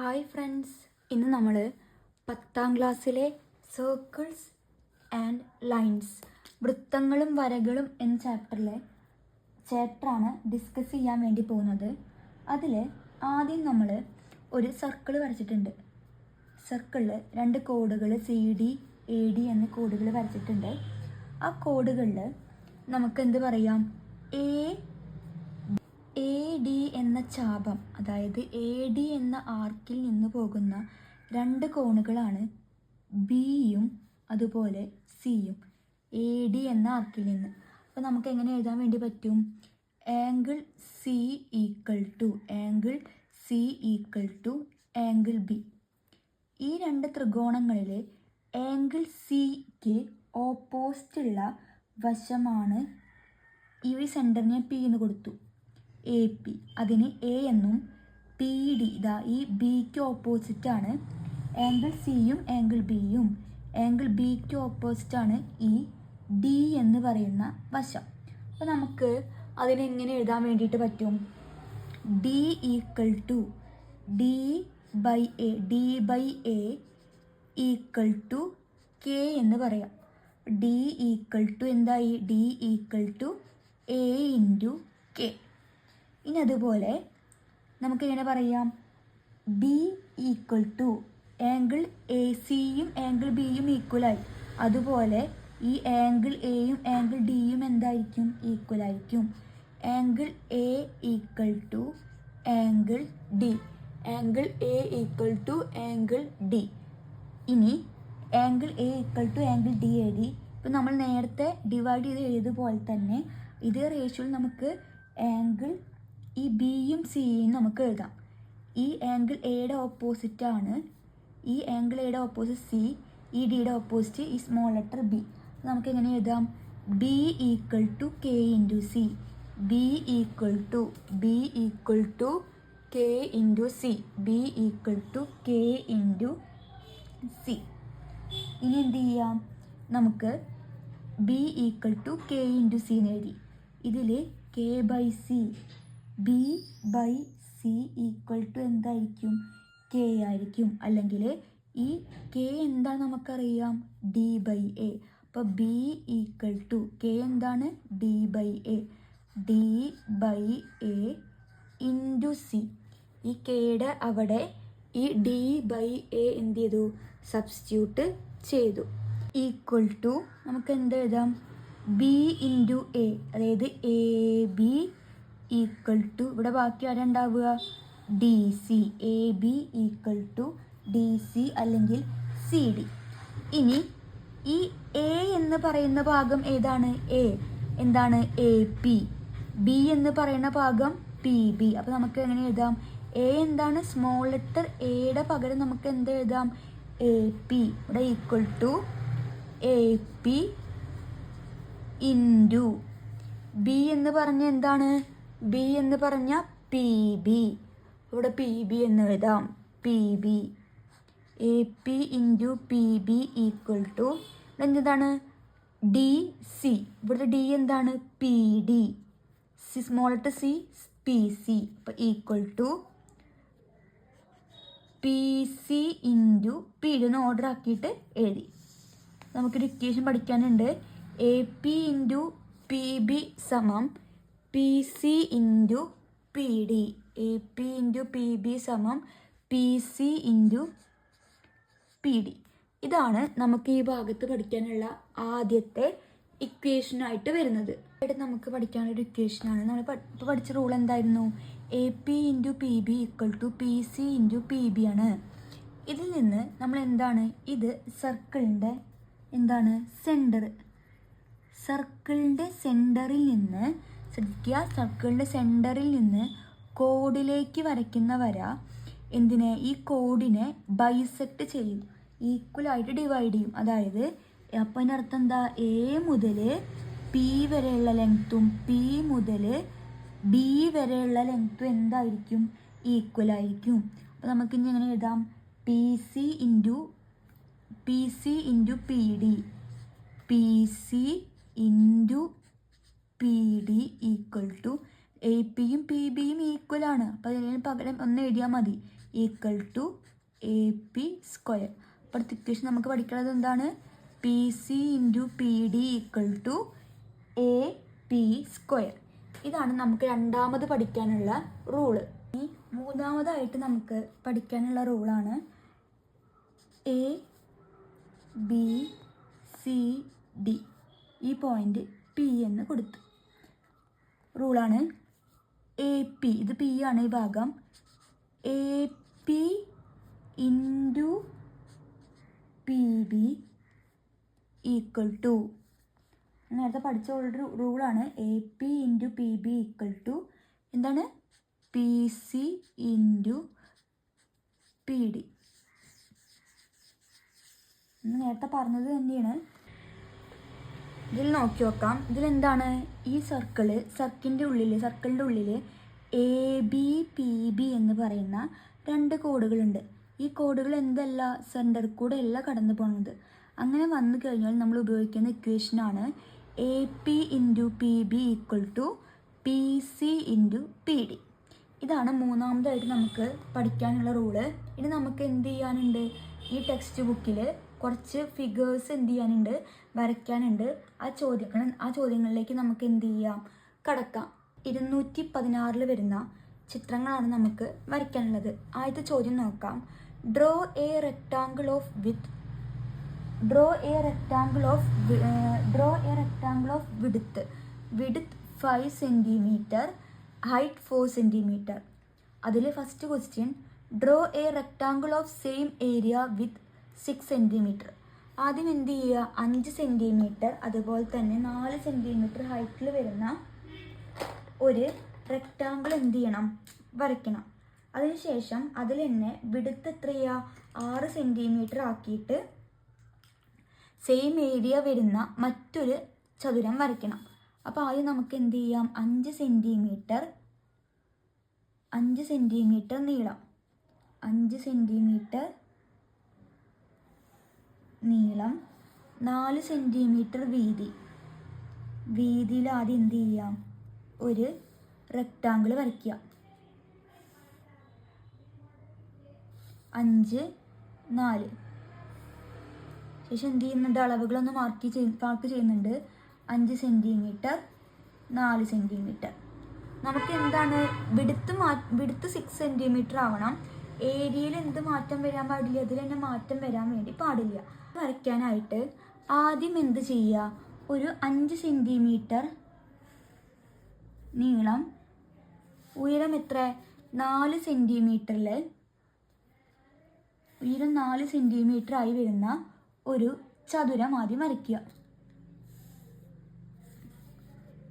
Hi friends, ഇന്ന് നമ്മൾ 10ാം ക്ലാസ്സിലെ സർക്കിൾസ് ആൻഡ് ലൈൻസ് വൃത്തങ്ങളും വരകളും എന്ന ചാപ്റ്ററാണ് ഡിസ്കസ് ചെയ്യാൻ വേണ്ടി പോകുന്നത്. അതിൽ ആദ്യം നമ്മൾ ഒരു സർക്കിൾ വരച്ചിട്ടുണ്ട്. സർക്കിളിൽ 2 കോഡുകൾ CD AD എന്ന കോഡുകൾ വരച്ചിട്ടുണ്ട്. ആ കോഡുകളിൽ നമുക്ക് എന്ത് പറയാം? AD എന്ന ചാപം, അതായത് AD എന്ന ആർക്കിൽ നിന്ന് പോകുന്ന 2 കോണുകളാണ് ബിയും അതുപോലെ സിയും. AD എന്ന ആർക്കിൽ നിന്ന്. അപ്പോൾ നമുക്ക് എങ്ങനെ എഴുതാൻ വേണ്ടി പറ്റും? Angle C equal to angle B. ഈ 2 ത്രികോണങ്ങളിൽ ആംഗിൾ സിക്ക് ഓപ്പോസിറ്റുള്ള വശമാണ് ഈ സെൻറ്ററിനെ P എന്ന് കൊടുത്തു, AP. അതിന് A എന്നും PD, ഈ ബിക്ക് ഓപ്പോസിറ്റാണ് ആംഗിൾ സിയും ആംഗിൾ ബിയും. ആംഗിൾ ബിക്ക് ഓപ്പോസിറ്റാണ് ഈ D എന്ന് പറയുന്ന വശം. അപ്പോൾ നമുക്ക് അതിനെങ്ങനെ എഴുതാൻ വേണ്ടിയിട്ട് പറ്റും? D equal to D/A equal to K എന്ന് പറയാം. D ഈക്വൽ ടു എന്തായി? D equal to A into K. ഇനി അതുപോലെ നമുക്ക് എങ്ങനെ പറയാം? B ഈക്വൽ ടു ആംഗിൾ ACയും ആംഗിൾ ബിയും ഈക്വലായി. അതുപോലെ ഈ ആംഗിൾ എയും ആംഗിൾ ഡിയും എന്തായിരിക്കും? ഈക്വലായിരിക്കും. Angle A equal to angle D. Angle A equal to angle D. ഇനി angle A equal to angle DAD. ഇപ്പം നമ്മൾ നേരത്തെ ഡിവൈഡ് ചെയ്ത് എഴുതുപോലെ തന്നെ ഇതേ റേഷ്യോയിൽ നമുക്ക് ആംഗിൾ ഈ ബിയും സിയും നമുക്ക് എഴുതാം. ഈ ആംഗിൾ എയുടെ ഓപ്പോസിറ്റാണ്, ഈ ആംഗിൾ എയുടെ ഓപ്പോസിറ്റ് സി, ഈ ഡിയുടെ ഓപ്പോസിറ്റ് ഈ സ്മോൾ ലെറ്റർ ബി. നമുക്ക് എങ്ങനെ എഴുതാം? B equal to K into C. B equal to K into C. B equal to K into C. ഇനി എന്ത് ചെയ്യാം? നമുക്ക് B equal to K into C എന്ന് എഴുതി. ഇതിൽ K by C, B by C equal to എന്തായിരിക്കും? K ആയിരിക്കും. അല്ലെങ്കിൽ ഈ കെ എന്താണ് നമുക്കറിയാം? D by A. അപ്പോൾ ബി ഈക്വൽ ടു കെ എന്താണ്? D by A. D by A into C. ഈ കെയുടെ അവിടെ ഈ ഡി ബൈ എ എന്ത് ചെയ്തു? സബ്സ്റ്റിറ്റ്യൂട്ട് ചെയ്തു. ഈക്വൽ ടു നമുക്ക് എന്ത് എഴുതാം? ബി ഇൻറ്റു എ, അതായത് എ ബി ഈക്വൽ ടു ഇവിടെ ബാക്കി ആരാ ഉണ്ടാവുക? D C. A B equal to D C അല്ലെങ്കിൽ സി ഡി. ഇനി ഈ എ എന്ന് പറയുന്ന ഭാഗം ഏതാണ്? എ എന്താണ്? A P. ബി എന്ന് പറയുന്ന ഭാഗം പി ബി. അപ്പോൾ നമുക്ക് എങ്ങനെ എഴുതാം? എ എന്താണ്? സ്മോൾ ലെറ്റർ എയുടെ പകരം നമുക്ക് എന്ത് എഴുതാം? A P. ഇവിടെ equal to A P into B എന്ന് പറഞ്ഞ എന്താണ്? ബി എന്ന് പറഞ്ഞ പി ബി. ഇവിടെ പി ബി എന്ന് എഴുതാം. P B. A P into P B equal to എന്താണ്? D C. ഇവിടെ ഡി എന്താണ്? P D. C small letter C P C. അപ്പോൾ equal to P C into P D എന്ന് order ആക്കിയിട്ട് എഴുതി. നമുക്കൊരു ഇക്വേഷൻ പഠിക്കാനുണ്ട്. A P into P B സമം P C into P D. A P into P B സമം P C into P D. ഇതാണ് നമുക്ക് ഈ ഭാഗത്ത് പഠിക്കാനുള്ള ആദ്യത്തെ ഇക്വേഷനായിട്ട് വരുന്നത്. ഇവിടെ നമുക്ക് പഠിക്കാനുള്ളൊരു ഇക്വേഷനാണ്. നമ്മൾ ഇപ്പോൾ പഠിച്ച റൂൾ എന്തായിരുന്നു? A P into P B equal to P C into P B ആണ്. ഇതിൽ നിന്ന് നമ്മൾ എന്താണ്? ഇത് സർക്കിളിൻ്റെ എന്താണ്? സെൻറ്റർ. സർക്കിളിൻ്റെ സെൻറ്ററിൽ നിന്ന് ശ്രദ്ധിക്കുക, സർക്കിളിൻ്റെ സെൻറ്ററിൽ നിന്ന് കോഡിലേക്ക് വരയ്ക്കുന്ന വര എന്തിനെ? ഈ കോഡിനെ ബൈസെക്റ്റ് ചെയ്യും, ഈക്വലായിട്ട് ഡിവൈഡ് ചെയ്യും. അതായത് അപ്പം അതിൻ്റെ അർത്ഥം എന്താ? എ മുതൽ പി വരെയുള്ള ലെങ്ത്തും പി മുതൽ ബി വരെയുള്ള ലെങ്ത്തും എന്തായിരിക്കും? ഈക്വലായിരിക്കും. അപ്പോൾ നമുക്ക് ഇനി എങ്ങനെ എഴുതാം? P C into P D. P C into P D equal to A പിയും പി ബിയും ഈക്വലാണ്. അപ്പോൾ അതിന് പകരം ഒന്ന് എഴുതിയാൽ മതി. Equal to A P square. അപ്പോൾ ഇക്വേഷൻ നമുക്ക് പഠിക്കുന്നത് എന്താണ്? P C into P D equal to A P square. ഇതാണ് നമുക്ക് രണ്ടാമത് പഠിക്കാനുള്ള റൂള്. ഇനി മൂന്നാമതായിട്ട് നമുക്ക് പഠിക്കാനുള്ള റൂളാണ് എ ബി സി ഡി. ഈ പോയിന്റ് പി എന്ന് കൊടുത്തു. റൂളാണ് എ പി, ഇത് പി ആണ് ഈ ഭാഗം, A P into P B equal to, നേരത്തെ പഠിച്ച ഒരു റൂളാണ് A P into P B equal to എന്താണ്? P C into P D. നേരത്തെ പറഞ്ഞത് തന്നെയാണ്. ഇതിൽ നോക്കി നോക്കാം. ഇതിലെന്താണ്? ഈ സർക്കിളിൻ്റെ ഉള്ളിൽ എ ബി പി ബി എന്ന് പറയുന്ന രണ്ട് കോഡുകളുണ്ട്. ഈ കോഡുകൾ എന്തല്ല? സെൻറ്റർ കൂടെ അല്ല കടന്നു പോകുന്നത്. അങ്ങനെ വന്നു കഴിഞ്ഞാൽ നമ്മൾ ഉപയോഗിക്കുന്ന ഇക്വേഷനാണ് A P into P B equal to P C into P D. ഇതാണ് മൂന്നാമതായിട്ട് നമുക്ക് പഠിക്കാനുള്ള റൂള്. ഇനി നമുക്ക് എന്ത് ചെയ്യാനുണ്ട്? ഈ ടെക്സ്റ്റ് ബുക്കിൽ കുറച്ച് ഫിഗേഴ്സ് എന്ത് ചെയ്യാനുണ്ട്? വരയ്ക്കാനുണ്ട്. ആ ചോദ്യങ്ങളിലേക്ക് നമുക്ക് എന്ത് ചെയ്യാം? കടക്കാം. 216 വരുന്ന ചിത്രങ്ങളാണ് നമുക്ക് വരയ്ക്കാനുള്ളത്. ആദ്യത്തെ ചോദ്യം നോക്കാം. Draw A rectangle of width 5 cm, height 4 cm. അതിൽ first question, draw A rectangle of same area with 6 cm. ആദ്യം എന്ത് ചെയ്യുക? 5 cm അതുപോലെ തന്നെ 4 cm ഹൈറ്റിൽ വരുന്ന ഒരു റെക്ടാങ്കിൾ എന്ത് ചെയ്യണം? വരയ്ക്കണം. അതിനുശേഷം അതിൽ തന്നെ വിഡ്ത്ത് എത്ര ചെയ്യുക? 6 cm ആക്കിയിട്ട് സെയിം ഏരിയ വരുന്ന മറ്റൊരു ചതുരം വരയ്ക്കണം. അപ്പോൾ ആദ്യം നമുക്ക് എന്ത് ചെയ്യാം? 5 cm നീളം, 5 cm നീളം, 4 cm വീതിയിൽ ആദ്യം എന്ത് ചെയ്യാം? ഒരു റെക്ടാങ്കിൾ വരയ്ക്കുക. 5, 4. ശേഷം എന്ത് ചെയ്യുന്നുണ്ട്? അളവുകളൊന്ന് മാർക്ക് ചെയ്യുന്നുണ്ട്. 5 cm, 4 cm. നമുക്ക് എന്താണ്? വിഡ്ത്ത് 6 cm ആവണം. ഏരിയയിൽ എന്ത് മാറ്റം വരാൻ പാടില്ല? അതിൽ തന്നെ മാറ്റം വരാൻ വേണ്ടി പാടില്ല. വരയ്ക്കാനായിട്ട് ആദ്യം എന്ത് ചെയ്യുക? ഒരു 5 cm നീളം, ഉയരം എത്ര? 4 cm. ഉയരം 4 cm ആയി വരുന്ന ഒരു ചതുരം ആദ്യം വരയ്ക്കുക.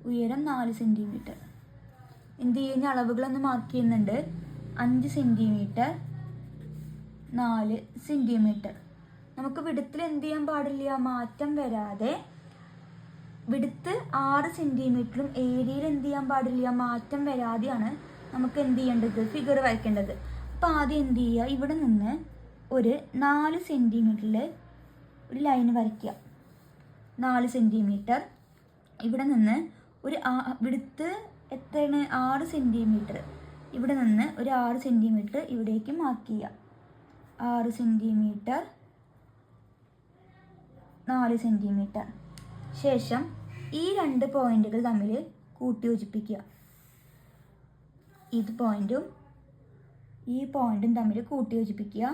ഉയരം 4 cm. എന്ത് ചെയ്യുന്ന അളവുകളൊന്ന് മാർക്ക് ചെയ്യുന്നുണ്ട്. 5 cm, 4 cm. നമുക്ക് വിഡ്ത്തിൽ എന്ത് ചെയ്യാൻ പാടില്ല? മാറ്റം വരാതെ. വിഡ്ത്ത് 6 cm ഏരിയയിൽ എന്ത് ചെയ്യാൻ പാടില്ല? മാറ്റം വരാതെയാണ് നമുക്ക് എന്ത് ചെയ്യേണ്ടത്? ഫിഗർ വരയ്ക്കേണ്ടത്. അപ്പോൾ ആദ്യം എന്ത് ചെയ്യുക? ഇവിടെ നിന്ന് ഒരു 4 cm ഒരു ലൈൻ വരയ്ക്കുക. 4 cm. ഇവിടെ നിന്ന് ഒരു വിഡ്ത്ത് എത്രയാണ്? 6 cm. ഇവിടെ നിന്ന് ഒരു 6 cm ഇവിടേക്ക് മാർക്ക് ചെയ്യുക. 6 cm, 4 cm. ശേഷം ഈ രണ്ട് പോയിന്റുകൾ തമ്മിൽ കൂട്ടിയോജിപ്പിക്കുക. ഇത് പോയിന്റും ഈ പോയിന്റും തമ്മിൽ കൂട്ടിയോജിപ്പിക്കുക.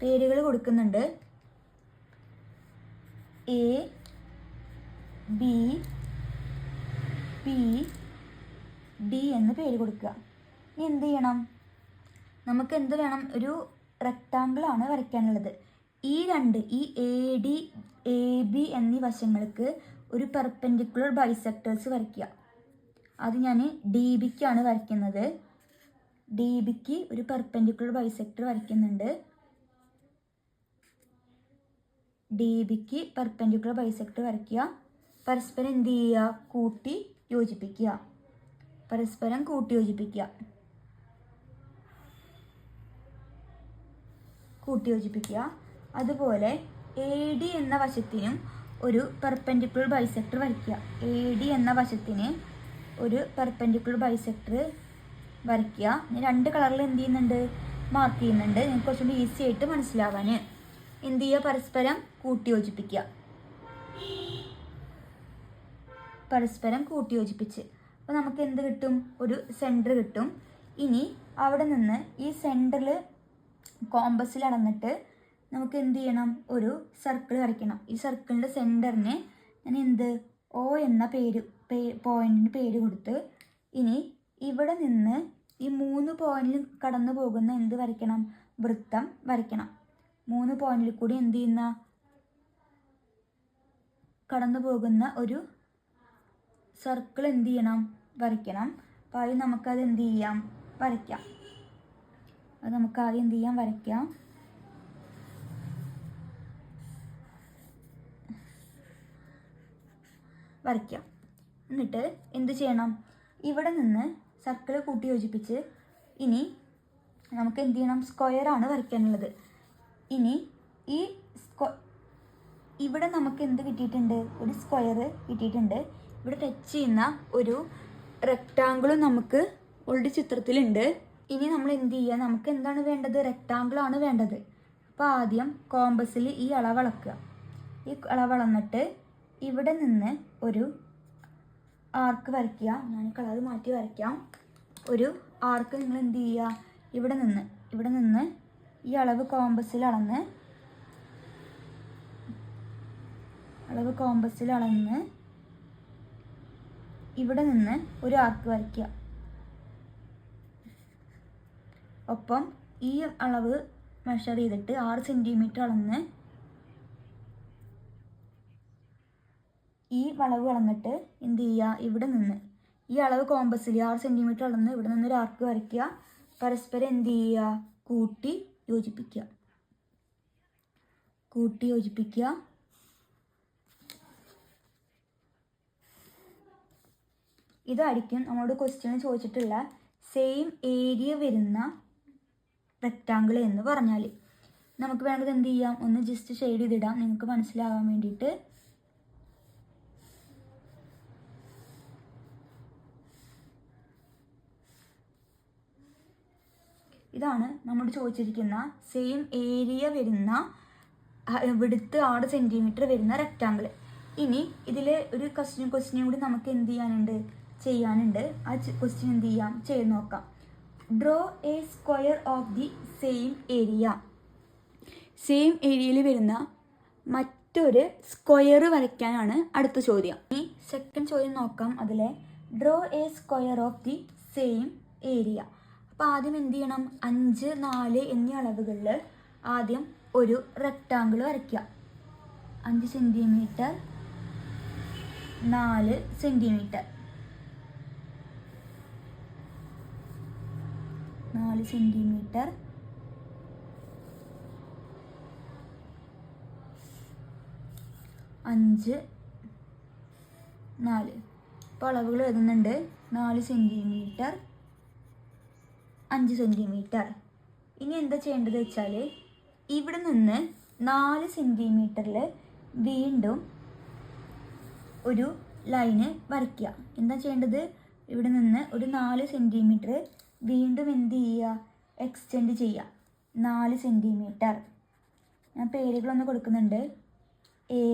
പേരുകൾ കൊടുക്കുന്നുണ്ട്. എ ബി പി ഡി എന്ന് പേര് കൊടുക്കുക. ഇനി എന്ത് ചെയ്യണം? നമുക്ക് എന്ത് വേണം? ഒരു റെക്ടാങ്കിളാണ് വരയ്ക്കാനുള്ളത്. ഈ എ ബി എന്നീ വശങ്ങൾക്ക് ഒരു പെർപെൻഡിക്കുലർ ബൈസെക്ടേഴ്സ് വരയ്ക്കുക. അത് ഞാൻ ഡി ബിക്കാണ് വരയ്ക്കുന്നത്. ഡി ബിക്ക് ഒരു പെർപെൻഡിക്കുലർ ബൈസെക്ടർ വരയ്ക്കുന്നുണ്ട്. ഡി ബിക്ക് പെർപെൻഡിക്കുലർ ബൈസെക്ടർ വരയ്ക്കുക. പരസ്പരം എന്ത് ചെയ്യുക? കൂട്ടി യോജിപ്പിക്കുക. പരസ്പരം കൂട്ടി യോജിപ്പിക്കുക. അതുപോലെ എ ഡി എന്ന വശത്തിനും ഒരു പെർപെൻഡിക്കുലർ ബൈസെക്ടർ വരയ്ക്കുക. എ ഡി എന്ന വശത്തിന് ഒരു പെർപെൻഡിക്കുലർ ബൈസെക്ടർ വരയ്ക്കുക. ഇനി 2 കളറിൽ എന്ത് ചെയ്യുന്നുണ്ട്, മാർക്ക് ചെയ്യുന്നുണ്ട്. നിങ്ങൾക്ക് കുറച്ചുകൂടി ഈസി ആയിട്ട് മനസ്സിലാവാൻ എന്ത് ചെയ്യുക, പരസ്പരം കൂട്ടി യോജിപ്പിക്കുക. പരസ്പരം കൂട്ടി യോജിപ്പിച്ച് അപ്പോൾ നമുക്ക് എന്ത് കിട്ടും, ഒരു സെൻറ്റർ കിട്ടും. ഇനി അവിടെ നിന്ന് ഈ സെൻറ്ററിൽ കോമ്പസിൽ അളന്നിട്ട് നമുക്ക് എന്ത് ചെയ്യണം, ഒരു സർക്കിൾ വരയ്ക്കണം. ഈ സർക്കിളിൻ്റെ സെൻറ്ററിന് ഞാൻ എന്ത് O എന്ന പോയിന്റിന് പേര് കൊടുത്ത് ഇനി ഇവിടെ നിന്ന് ഈ 3 പോയിന്റിൽ കടന്നു പോകുന്ന എന്ത് വരയ്ക്കണം, വൃത്തം വരയ്ക്കണം. 3 പോയിന്റിൽ കൂടി എന്ത് ചെയ്യുന്ന കടന്നു പോകുന്ന ഒരു സർക്കിൾ എന്ത് ചെയ്യണം, വരയ്ക്കണം. അപ്പോൾ ആദ്യം നമുക്കത് എന്ത് ചെയ്യാം, വരയ്ക്കാം. അത് നമുക്ക് ആദ്യം എന്ത് ചെയ്യാം, വരയ്ക്കാം. എന്നിട്ട് എന്ത് ചെയ്യണം, ഇവിടെ നിന്ന് സർക്കിൾ കൂട്ടി യോജിപ്പിച്ച് ഇനി നമുക്ക് എന്ത് ചെയ്യണം, സ്ക്വയറാണ് വരയ്ക്കാനുള്ളത്. ഇനി ഈ ഇവിടെ നമുക്ക് എന്ത് കിട്ടിയിട്ടുണ്ട്, ഒരു സ്ക്വയർ കിട്ടിയിട്ടുണ്ട്. ഇവിടെ ടച്ച് ചെയ്യുന്ന ഒരു റെക്റ്റാങ്കിളും നമുക്ക് ഓൾറെഡി ചിത്രത്തിലുണ്ട്. ഇനി നമ്മൾ എന്ത് ചെയ്യുക, നമുക്ക് എന്താണ് വേണ്ടത്, റെക്റ്റാങ്കിളാണ് വേണ്ടത്. അപ്പോൾ ആദ്യം കോമ്പസിൽ ഈ അളവളക്കുക. ഈ അളവളന്നിട്ട് ഇവിടെ നിന്ന് ഒരു ആർക്ക് വരയ്ക്കുക. ഞാൻ കളർ മാറ്റി വരയ്ക്കാം. ഒരു ആർക്ക് നിങ്ങൾ എന്ത് ചെയ്യുക, ഇവിടെ നിന്ന് ഈ അളവ് കോമ്പസിൽ അളന്ന് ഇവിടെ നിന്ന് ഒരു ആർക്ക് വരയ്ക്കുക. ഒപ്പം ഈ അളവ് മെഷർ ചെയ്തിട്ട് 6 സെൻറ്റിമീറ്റർ അളന്ന് ഈ വളവ് അളന്നിട്ട് എന്ത് ചെയ്യുക, ഇവിടെ നിന്ന് ഈ അളവ് കോമ്പസിൽ 6 സെൻറ്റിമീറ്റർ അളന്ന് ഇവിടെ നിന്ന് ഒരു ആർക്ക് വരയ്ക്കുക. പരസ്പരം എന്ത് ചെയ്യുക, കൂട്ടി യോജിപ്പിക്കുക. ഇതായിരിക്കും നമ്മളോട് ക്വസ്റ്റ്യൻ ചോദിച്ചിട്ടുള്ള സെയിം ഏരിയ വരുന്ന റെക്റ്റാങ്കിൾ എന്ന് പറഞ്ഞാൽ. നമുക്ക് വേണ്ടത് എന്ത് ചെയ്യാം, ഒന്ന് ജസ്റ്റ് ഷെയ്ഡ് ചെയ്തിടാം നിങ്ങൾക്ക് മനസ്സിലാകാൻ വേണ്ടിയിട്ട്. ഇതാണ് നമ്മൾ ചോദിച്ചിരിക്കുന്ന സെയിം ഏരിയ വരുന്ന വിഡ്ത്ത് 6 സെൻറ്റിമീറ്റർ വരുന്ന റെക്റ്റാങ്കിൾ. ഇനി ഇതിൽ ഒരു ക്വസ്റ്റ്യൻ കൂടി നമുക്ക് എന്ത് ചെയ്യാനുണ്ട്. ആ ക്വസ്റ്റ്യൻ എന്ത് ചെയ്യാം, ചെയ്ത് നോക്കാം. Draw A square of the same ഏരിയയിൽ വരുന്ന മറ്റൊരു സ്ക്വയർ വരയ്ക്കാനാണ് അടുത്ത ചോദ്യം. ഇനി സെക്കൻഡ് ചോദ്യം നോക്കാം. അതിലെ draw A square of the same area. അപ്പോൾ ആദ്യം എന്ത് ചെയ്യണം, 5, 4 എന്നീ അളവുകളിൽ ആദ്യം ഒരു റെക്റ്റാങ്കിൾ വരയ്ക്കുക. 5 സെൻറ്റിമീറ്റർ, 4 സെൻറ്റിമീറ്റർ, 4 സെൻറ്റിമീറ്റർ, 5, 4. ഇപ്പോൾ അളവുകൾ എഴുതുന്നുണ്ട്. 4 സെൻറ്റിമീറ്റർ, 5 സെൻറ്റിമീറ്റർ. ഇനി എന്താ ചെയ്യേണ്ടത് വെച്ചാൽ ഇവിടെ നിന്ന് 4 സെൻറ്റിമീറ്ററിൽ വീണ്ടും ഒരു ലൈന് വരയ്ക്കുക. എന്താ ചെയ്യേണ്ടത്, ഇവിടെ നിന്ന് ഒരു 4 സെൻറ്റിമീറ്റർ വീണ്ടും എന്ത് ചെയ്യുക, എക്സ്റ്റെൻഡ് ചെയ്യുക. 4 സെൻറ്റിമീറ്റർ. ഞാൻ പേരുകളൊന്ന് കൊടുക്കുന്നുണ്ട്. എ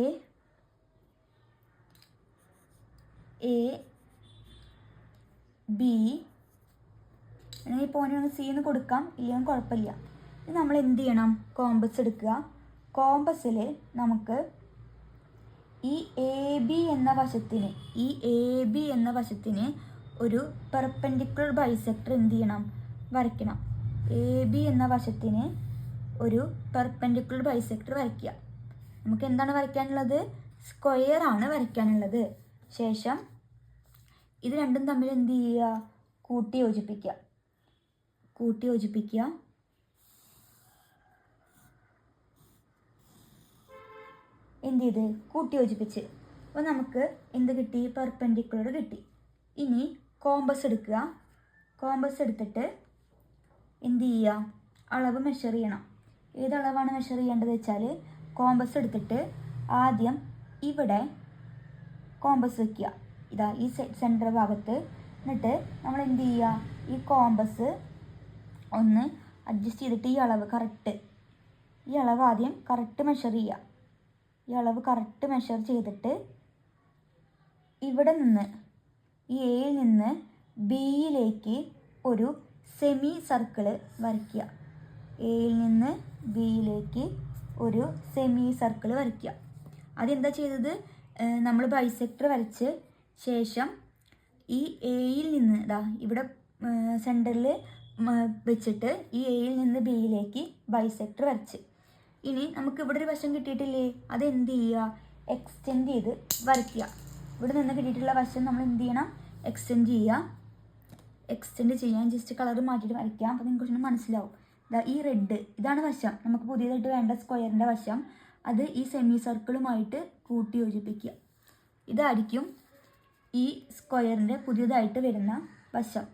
ബി ഈ പോയിന്റ് നമുക്ക് സി എന്ന് കൊടുക്കാം, ഇല്ലെങ്കിൽ കുഴപ്പമില്ല. ഇത് നമ്മൾ എന്ത് ചെയ്യണം, കോമ്പസ് എടുക്കുക. കോമ്പസിൽ നമുക്ക് ഈ എ ബി എന്ന വശത്തിന് ഒരു പെർപെൻഡിക്കുലർ ബൈസെക്ടർ എന്ത് ചെയ്യണം, വരയ്ക്കണം. എ ബി എന്ന വശത്തിന് ഒരു പെർപെൻഡിക്കുലർ ബൈസെക്ടർ വരയ്ക്കുക. നമുക്ക് എന്താണ് വരയ്ക്കാനുള്ളത്, സ്ക്വയർ ആണ് വരയ്ക്കാനുള്ളത്. ശേഷം ഇത് രണ്ടും തമ്മിൽ എന്ത് ചെയ്യുക, കൂട്ടി യോജിപ്പിക്കുക. എന്ത് ചെയ്ത് കൂട്ടി യോജിപ്പിച്ച്. അപ്പോൾ നമുക്ക് എന്ത് കിട്ടി, പെർപെൻഡിക്കുലർ കിട്ടി. ഇനി കോമ്പസ് എടുക്കുക. കോമ്പസ് എടുത്തിട്ട് എന്ത് ചെയ്യുക, അളവ് മെഷർ ചെയ്യണം. ഏത് അളവാണ് മെഷർ ചെയ്യേണ്ടത് വെച്ചാൽ കോമ്പസ് എടുത്തിട്ട് ആദ്യം ഇവിടെ കോമ്പസ് വയ്ക്കുക. ഇതാ ഈ സെൻറ്റർ ഭാഗത്ത്. എന്നിട്ട് നമ്മൾ എന്ത് ചെയ്യുക, ഈ കോമ്പസ് ഒന്ന് അഡ്ജസ്റ്റ് ചെയ്തിട്ട് ഈ അളവ് ആദ്യം കറക്റ്റ് മെഷർ ചെയ്യുക. ഈ അളവ് കറക്റ്റ് മെഷർ ചെയ്തിട്ട് ഇവിടെ നിന്ന് ഈ എയിൽ നിന്ന് ബിയിലേക്ക് ഒരു സെമി സർക്കിള് വരയ്ക്കുക. എയിൽ നിന്ന് ബിയിലേക്ക് ഒരു സെമി സർക്കിൾ വരയ്ക്കുക. അതെന്താ ചെയ്തത്, നമ്മൾ ബൈസെക്ടർ വരച്ച് ശേഷം ഈ എയിൽ നിന്ന് ഇവിടെ സെൻറ്ററിൽ വെച്ചിട്ട് ഈ എയിൽ നിന്ന് ബിയിലേക്ക് ബൈസെക്ടർ വരച്ച്. ഇനി നമുക്ക് ഇവിടെ ഒരു വശം കിട്ടിയിട്ടില്ലേ, അത് എന്ത് ചെയ്യുക, എക്സ്റ്റെൻഡ് ചെയ്ത് വരയ്ക്കുക. ഇവിടെ നിന്ന് കിട്ടിയിട്ടുള്ള വശം നമ്മൾ എന്ത് ചെയ്യണം, എക്സ്റ്റെൻഡ് ചെയ്യാൻ ജസ്റ്റ് കളർ മാറ്റിയിട്ട് വരയ്ക്കാം. അപ്പോൾ നിങ്ങൾക്ക് കുറച്ചുകൂടി മനസ്സിലാവും. ഈ റെഡ് ഇതാണ് വശം, നമുക്ക് പുതിയതായിട്ട് വേണ്ട സ്ക്വയറിൻ്റെ വശം. അത് ഈ സെമി സർക്കിളുമായിട്ട് കൂട്ടി യോജിപ്പിക്കുക. ഇതായിരിക്കും ഈ സ്ക്വയറിൻ്റെ പുതിയതായിട്ട് വരുന്ന വശം.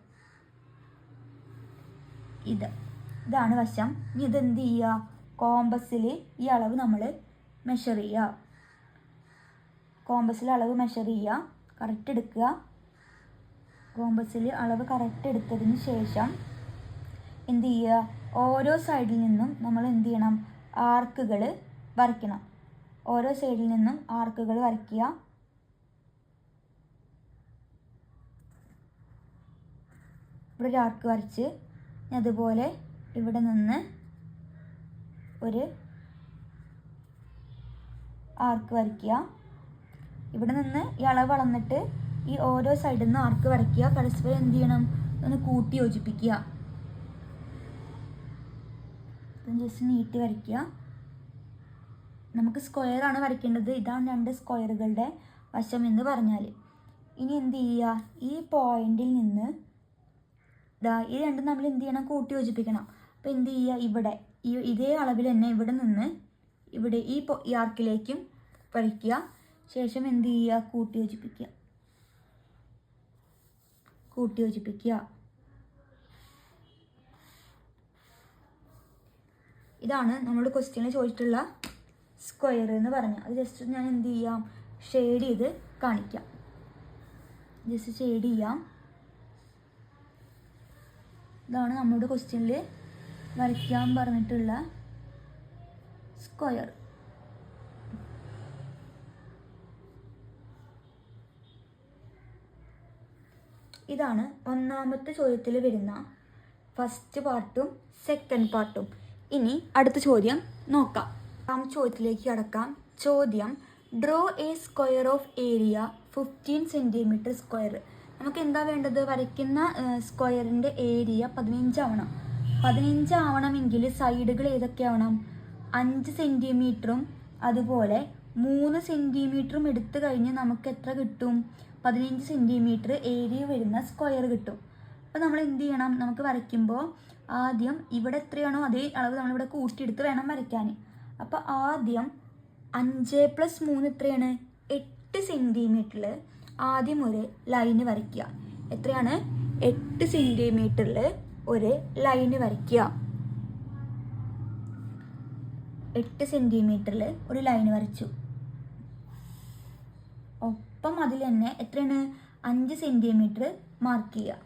ഇതാണ് വശം. ഇനി ഇതെന്ത് ചെയ്യുക, കോമ്പസിൽ ഈ അളവ് നമ്മൾ മെഷർ ചെയ്യുക. കോമ്പസിൽ അളവ് മെഷർ ചെയ്യുക, കറക്റ്റ് എടുക്കുക. കോമ്പസിൽ അളവ് കറക്റ്റ് എടുത്തതിന് ശേഷം എന്ത് ചെയ്യുക, ഓരോ സൈഡിൽ നിന്നും നമ്മൾ എന്ത് ചെയ്യണം, ആർക്കുകൾ വരയ്ക്കണം. ഓരോ സൈഡിൽ നിന്നും ആർക്കുകൾ വരയ്ക്കുക. ഇവിടെ ഒരു ആർക്ക് വരച്ച് അതുപോലെ ഇവിടെ നിന്ന് ഒരു ആർക്ക് വരയ്ക്കുക. ഇവിടെ നിന്ന് ഈ അളവ് അളന്നിട്ട് ഈ ഓരോ സൈഡിൽ നിന്ന് ആർക്ക് വരയ്ക്കുക. പരസ്പരം എന്ത് ചെയ്യണം, ഒന്ന് കൂട്ടി യോജിപ്പിക്കുക. ജസ്റ്റ് നീട്ടി വരയ്ക്കുക. നമുക്ക് സ്ക്വയറാണ് വരയ്ക്കേണ്ടത്. ഇതാണ് രണ്ട് സ്ക്വയറുകളുടെ വശം എന്ന് പറഞ്ഞാൽ. ഇനി എന്ത് ചെയ്യുക, ഈ പോയിന്റിൽ നിന്ന് ഈ രണ്ടും നമ്മൾ എന്ത് ചെയ്യണം, കൂട്ടി യോജിപ്പിക്കണം. അപ്പോൾ എന്ത് ചെയ്യുക, ഇവിടെ ഇതേ അളവിൽ തന്നെ ഇവിടെ നിന്ന് ഇവിടെ ഈ ആർക്കിലേക്കും വരയ്ക്കുക. ശേഷം എന്ത് ചെയ്യുക, കൂട്ടി യോജിപ്പിക്കുക. ഇതാണ് നമ്മൾ ക്വസ്റ്റ്യനിൽ ചോദിച്ചിട്ടുള്ള സ്ക്വയർ എന്ന് പറഞ്ഞാൽ. അത് ജസ്റ്റ് ഞാൻ എന്ത് ചെയ്യാം, ഷെയ്ഡ് ചെയ്ത് കാണിക്കാം. ജസ്റ്റ് ഷെയ്ഡ് ചെയ്യാം. ഇതാണ് നമ്മുടെ ക്വസ്റ്റ്യനിൽ വരയ്ക്കാൻ പറഞ്ഞിട്ടുള്ള സ്ക്വയർ. ഇതാണ് ഒന്നാമത്തെ ചോദ്യത്തിൽ വരുന്ന ഫസ്റ്റ് പാർട്ടും സെക്കൻഡ് പാർട്ടും. ഇനി അടുത്ത ചോദ്യം നോക്കാം. ചോദ്യത്തിലേക്ക് കടക്കാം. ചോദ്യം, draw A square of area 15 centimetre square. നമുക്ക് എന്താ വേണ്ടത്, വരയ്ക്കുന്ന സ്ക്വയറിൻ്റെ ഏരിയ 15 ആവണം. 15 ആവണമെങ്കിൽ സൈഡുകൾ ഏതൊക്കെ ആവണം, 5 സെൻറ്റിമീറ്ററും അതുപോലെ 3 സെൻറ്റിമീറ്ററും എടുത്തു കഴിഞ്ഞ് നമുക്ക് എത്ര കിട്ടും, 15 സെൻറ്റിമീറ്റർ ഏരിയ വരുന്ന സ്ക്വയർ കിട്ടും. അപ്പോൾ നമ്മൾ എന്ത് ചെയ്യണം, നമുക്ക് വരയ്ക്കുമ്പോൾ ആദ്യം ഇവിടെ എത്രയാണോ അതേ അളവ് നമ്മളിവിടെ കൂട്ടിയെടുത്ത് വേണം വരയ്ക്കാൻ. അപ്പോൾ ആദ്യം 5 + 3 എത്രയാണ്, 8 സെൻറ്റിമീറ്ററിൽ ആദ്യം ഒരു ലൈന് വരയ്ക്കുക. എത്രയാണ്, 8 സെൻറ്റിമീറ്ററിൽ ഒരു ലൈന് വരയ്ക്കുക. 8 സെൻറ്റിമീറ്ററിൽ ഒരു ലൈന് വരച്ചു. ഒപ്പം അതിൽ തന്നെ എത്രയാണ്, 5 സെൻറ്റിമീറ്റർ മാർക്ക് ചെയ്യുക.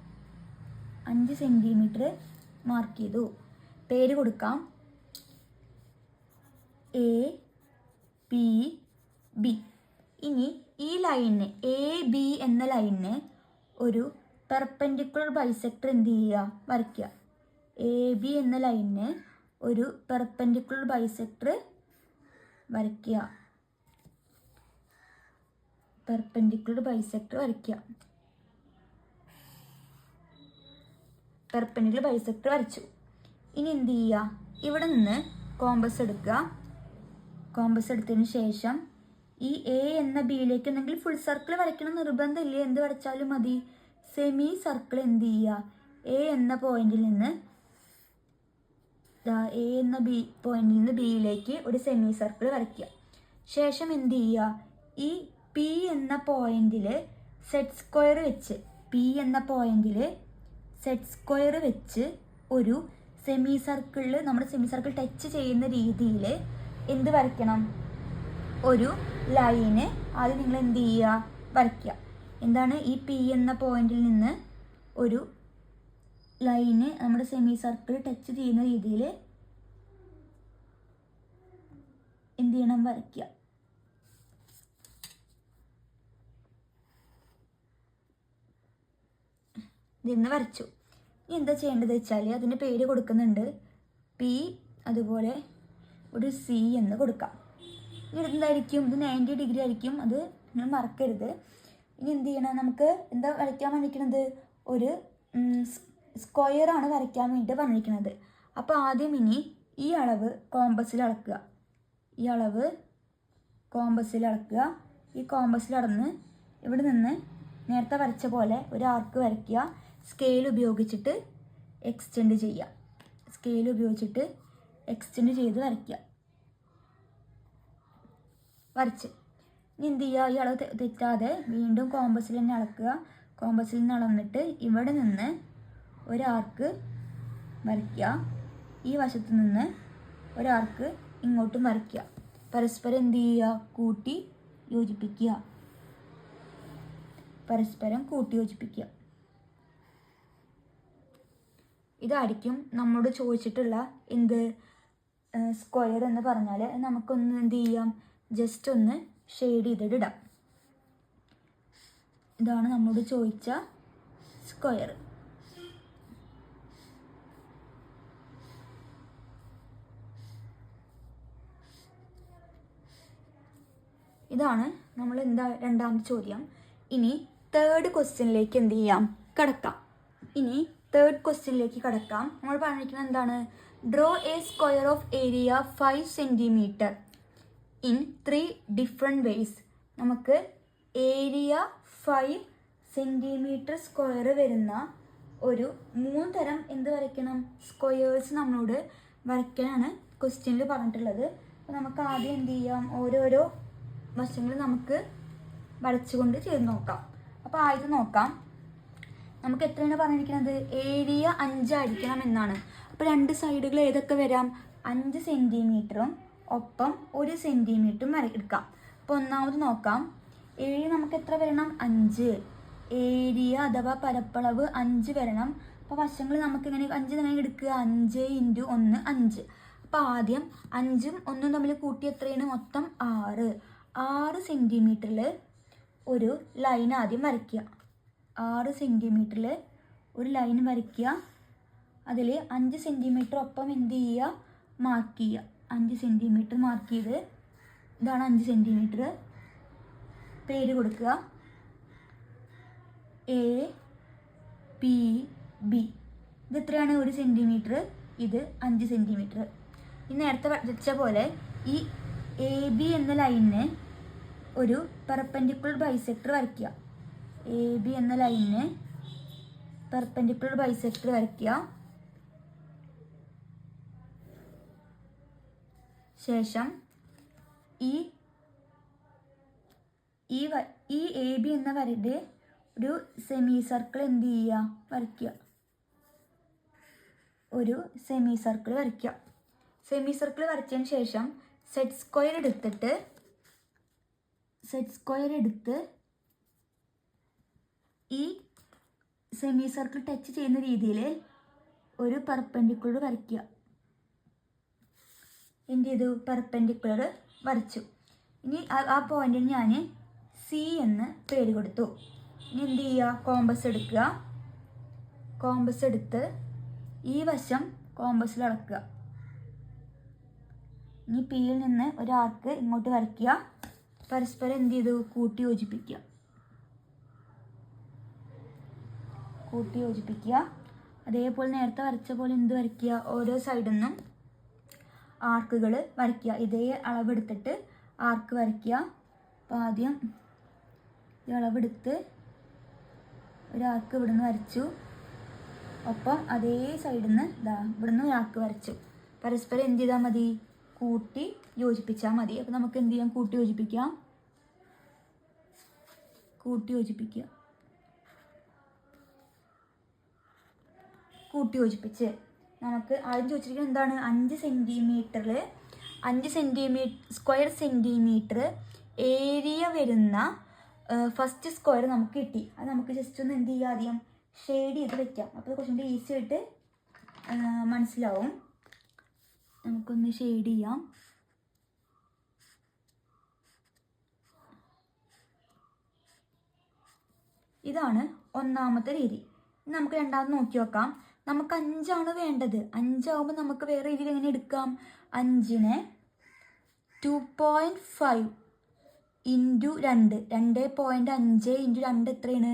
5 സെൻറ്റിമീറ്റർ മാർക്ക് ചെയ്തു. പേര് കൊടുക്കാം ABB. ഇനി ഈ ലൈനിന് AB എന്ന ലൈനിന് ഒരു പെർപെൻഡിക്കുലർ ബൈസെക്ടർ എന്ത് ചെയ്യുക, വരയ്ക്കുക. AB എന്ന ലൈനിന് ഒരു പെർപെൻഡിക്കുലർ ബൈസെക്ടർ വരയ്ക്കുക. പെർപെൻഡിക്കുലർ ബൈസെക്ടർ വരച്ചു. ഇനി എന്ത് ചെയ്യുക, ഇവിടെ നിന്ന് കോമ്പസ് എടുക്കുക. കോമ്പസ് എടുത്തതിന് ശേഷം ഈ A എന്ന ബിയിലേക്ക് എന്തെങ്കിലും ഫുൾ സർക്കിൾ വരയ്ക്കണം നിർബന്ധമില്ല, എന്ത് വരച്ചാലും മതി. സെമി സർക്കിൾ എന്ത് ചെയ്യുക, A എന്ന പോയിന്റിൽ നിന്ന് ബിയിലേക്ക് ഒരു സെമി സർക്കിൾ വരയ്ക്കുക. ശേഷം എന്ത് ചെയ്യുക, ഈ P എന്ന പോയിന്റിൽ സെറ്റ് സ്ക്വയർ വെച്ച് ഒരു സെമി സർക്കിളിൽ നമ്മുടെ സെമി സർക്കിൾ ടച്ച് ചെയ്യുന്ന രീതിയിൽ എന്ത് വരയ്ക്കണം, ഒരു ലൈന് ആദ്യം നിങ്ങൾ എന്ത് ചെയ്യുക, വരയ്ക്കുക. എന്താണ്, ഈ P എന്ന പോയിന്റിൽ നിന്ന് ഒരു ലൈന് നമ്മുടെ സെമി സർക്കിൾ ടച്ച് ചെയ്യുന്ന രീതിയിൽ എന്ത് ചെയ്യണം, വരയ്ക്കുക. ഇതിന്ന് വരച്ചു. ഇനി എന്താ ചെയ്യേണ്ടത് വെച്ചാൽ അതിൻ്റെ പേര് കൊടുക്കുന്നുണ്ട്, പി അതുപോലെ ഒരു സി എന്ന് കൊടുക്കാം. ഇനി എന്തായിരിക്കും, ഇത് 90 ഡിഗ്രി ആയിരിക്കും, അത് നിങ്ങൾ മറക്കരുത്. ഇനി എന്ത് ചെയ്യണം, നമുക്ക് എന്താ വരയ്ക്കാൻ പറഞ്ഞിരിക്കുന്നത്, ഒരു സ്ക്വയറാണ് വരയ്ക്കാൻ വേണ്ടിയിട്ട് പറഞ്ഞിരിക്കുന്നത്. അപ്പോൾ ആദ്യം ഇനി ഈ അളവ് കോമ്പസിൽ അളക്കുക. ഈ അളവ് കോമ്പസിൽ അളക്കുക. ഈ കോമ്പസിൽ അളന്ന് ഇവിടെ നിന്ന് നേരത്തെ വരച്ച പോലെ ഒരു ആർക്ക് വരയ്ക്കുക. സ്കെയിൽ ഉപയോഗിച്ചിട്ട് എക്സ്റ്റെൻഡ് ചെയ്യുക. സ്കെയിൽ ഉപയോഗിച്ചിട്ട് എക്സ്റ്റെൻഡ് ചെയ്ത് വരയ്ക്കുക. വരച്ച് ഇനി എന്ത് ചെയ്യുക, ഈ അളവ് തെറ്റാതെ വീണ്ടും കോമ്പസിൽ തന്നെ അളക്കുക. കോമ്പസിൽ നിന്ന് അളന്നിട്ട് ഇവിടെ നിന്ന് ഒരാർക്ക് വരയ്ക്കുക. ഈ വശത്ത് നിന്ന് ഒരാർക്ക് ഇങ്ങോട്ടും വരയ്ക്കുക. പരസ്പരം എന്ത് ചെയ്യുക, കൂട്ടി യോജിപ്പിക്കുക. പരസ്പരം കൂട്ടി യോജിപ്പിക്കുക. ഇതായിരിക്കും നമ്മളോട് ചോദിച്ചിട്ടുള്ള എന്ത് സ്ക്വയർ എന്ന് പറഞ്ഞാൽ. നമുക്കൊന്ന് എന്ത് ചെയ്യാം, ജസ്റ്റ് ഒന്ന് ഷെയ്ഡ് ചെയ്തിടാം. ഇതാണ് നമ്മളോട് ചോദിച്ച സ്ക്വയർ. ഇതാണ് നമ്മൾ രണ്ടാമത്തെ ചോദ്യം. ഇനി തേർഡ് ക്വസ്റ്റ്യനിലേക്ക് എന്ത് ചെയ്യാം, കടക്കാം. ഇനി തേർഡ് ക്വസ്റ്റ്യനിലേക്ക് കടക്കാം. നമ്മൾ പറഞ്ഞിരിക്കുന്നത് എന്താണ്, draw A square of area 5 centimetre in 3 different ways. നമുക്ക് ഏരിയ 5 സെൻറ്റിമീറ്റർ സ്ക്വയർ വരുന്ന ഒരു 3 തരം എന്ത് വരയ്ക്കണം, സ്ക്വയേഴ്സ് നമ്മളോട് വരയ്ക്കാനാണ് ക്വസ്റ്റ്യനിൽ പറഞ്ഞിട്ടുള്ളത്. അപ്പോൾ നമുക്ക് ആദ്യം എന്ത് ചെയ്യാം, ഓരോരോ വശങ്ങൾ നമുക്ക് വരച്ചുകൊണ്ട് ചെയ്ത് നോക്കാം. അപ്പോൾ ആദ്യം നോക്കാം, നമുക്ക് എത്രയാണ് പറഞ്ഞിരിക്കുന്നത്, ഏരിയ 5 ആയിരിക്കണം എന്നാണ്. അപ്പോൾ 2 സൈഡുകൾ ഏതൊക്കെ വരാം, 5 സെൻറ്റിമീറ്ററും ഒപ്പം 1 സെൻറ്റിമീറ്ററും എടുക്കാം. അപ്പോൾ ഒന്നാമത് നോക്കാം, ഏരിയ നമുക്ക് എത്ര വരണം, 5. ഏരിയ അഥവാ പരപ്പളവ് 5 വരണം. അപ്പോൾ വശങ്ങൾ നമുക്ക് ഇങ്ങനെ 5 എങ്ങനെ എടുക്കുക, 5 × 1 5. അപ്പോൾ ആദ്യം 5ഉം 1ഉം തമ്മിൽ കൂട്ടി എത്രയാണ്, മൊത്തം 6 സെൻറ്റിമീറ്ററിൽ ഒരു ലൈൻ ആദ്യം വരയ്ക്കുക. 6 സെൻറ്റിമീറ്ററിൽ ഒരു ലൈൻ വരയ്ക്കുക. അതിൽ 5 സെൻറ്റിമീറ്റർ ഒപ്പം എന്ത് ചെയ്യുക, മാർക്ക് ചെയ്യുക. 5 സെൻറ്റിമീറ്റർ മാർക്ക് ചെയ്ത്, ഇതാണ് 5 സെൻറ്റിമീറ്റർ. പേര് കൊടുക്കുക APB. ഇത് എത്രയാണ്, 1 സെൻറ്റിമീറ്റർ, ഇത് 5 സെൻറ്റിമീറ്റർ. ഈ നേരത്തെ വരച്ച പോലെ ഈ AB എന്ന ലൈനിന് ഒരു പെർപെൻഡിക്കുലർ ബൈസെക്ടർ വരയ്ക്കുക. AB എന്ന ലൈനിന് പെർപെൻഡിക്കുലർ ബൈസെക്ടർ വരയ്ക്കുക. ശേഷം ഈ AB എന്ന വരയുടെ ഒരു സെമി സർക്കിൾ എന്ത് ചെയ്യുക, വരയ്ക്കുക. ഒരു സെമി സർക്കിൾ വരയ്ക്കുക. സെമി സർക്കിൾ വരച്ചതിന് ശേഷം സെറ്റ് സ്ക്വയർ എടുത്ത് ഈ സെമി സർക്കിൾ ടച്ച് ചെയ്യുന്ന രീതിയിൽ ഒരു പെർപെൻഡിക്കുലർ വരയ്ക്കുക. എന്ത് ചെയ്തു, പെർപെൻഡിക്കുലർ വരച്ചു. ഇനി ആ പോയിന്റിന് ഞാൻ സി എന്ന് പേര് കൊടുത്തു. ഇനി എന്ത് ചെയ്യുക, കോമ്പസ് എടുക്കുക. കോമ്പസ് എടുത്ത് ഈ വശം കോമ്പസിൽ അളക്കുക. ഇനി പിയിൽ നിന്ന് ഒരു ആർക്ക് ഇങ്ങോട്ട് വരയ്ക്കുക. പരസ്പരം എന്ത് ചെയ്തു, കൂട്ടി യോജിപ്പിക്കുക. അതേപോലെ നേരത്തെ വരച്ച പോലെ എന്ത് വരയ്ക്കുക, ഓരോ സൈഡിൽ നിന്നും ആർക്കുകൾ വരയ്ക്കുക. ഇതേ അളവെടുത്തിട്ട് ആർക്ക് വരയ്ക്കുക. അപ്പോൾ ആദ്യം ഈ അളവെടുത്ത് ഒരു ആർക്ക് ഇവിടുന്ന് വരച്ചു. ഒപ്പം അതേ സൈഡിൽ നിന്ന് ഇവിടുന്ന് ഒരു ആർക്ക് വരച്ചു. പരസ്പരം എന്ത് ചെയ്താൽ മതി, കൂട്ടി യോജിപ്പിച്ചാൽ മതി. അപ്പോൾ നമുക്ക് എന്ത് ചെയ്യാം, കൂട്ടി യോജിപ്പിച്ച് നമുക്ക് ആദ്യം ചോദിച്ചിരിക്കുന്നത് എന്താണ്, 5 സ്ക്വയർ സെൻറ്റിമീറ്റർ ഏരിയ വരുന്ന ഫസ്റ്റ് സ്ക്വയർ നമുക്ക് കിട്ടി. അത് നമുക്ക് ജസ്റ്റ് ഒന്ന് എന്ത് ചെയ്യുക, ആദ്യം ഷെയ്ഡ് ചെയ്ത് വെക്കാം. അപ്പോൾ കുറച്ചും കൂടി ഈസി ആയിട്ട് മനസ്സിലാവും. നമുക്കൊന്ന് ഷെയ്ഡ് ചെയ്യാം. ഇതാണ് ഒന്നാമത്തെ രീതി. നമുക്ക് രണ്ടാമത് നോക്കി നോക്കാം. നമുക്ക് 5 വേണ്ടത്. 5 നമുക്ക് വേറെ രീതിയിൽ എങ്ങനെ എടുക്കാം? 5നെ 2.5 ഇൻറ്റു 2, 2.5 ഇൻറ്റു 2 എത്രയാണ്?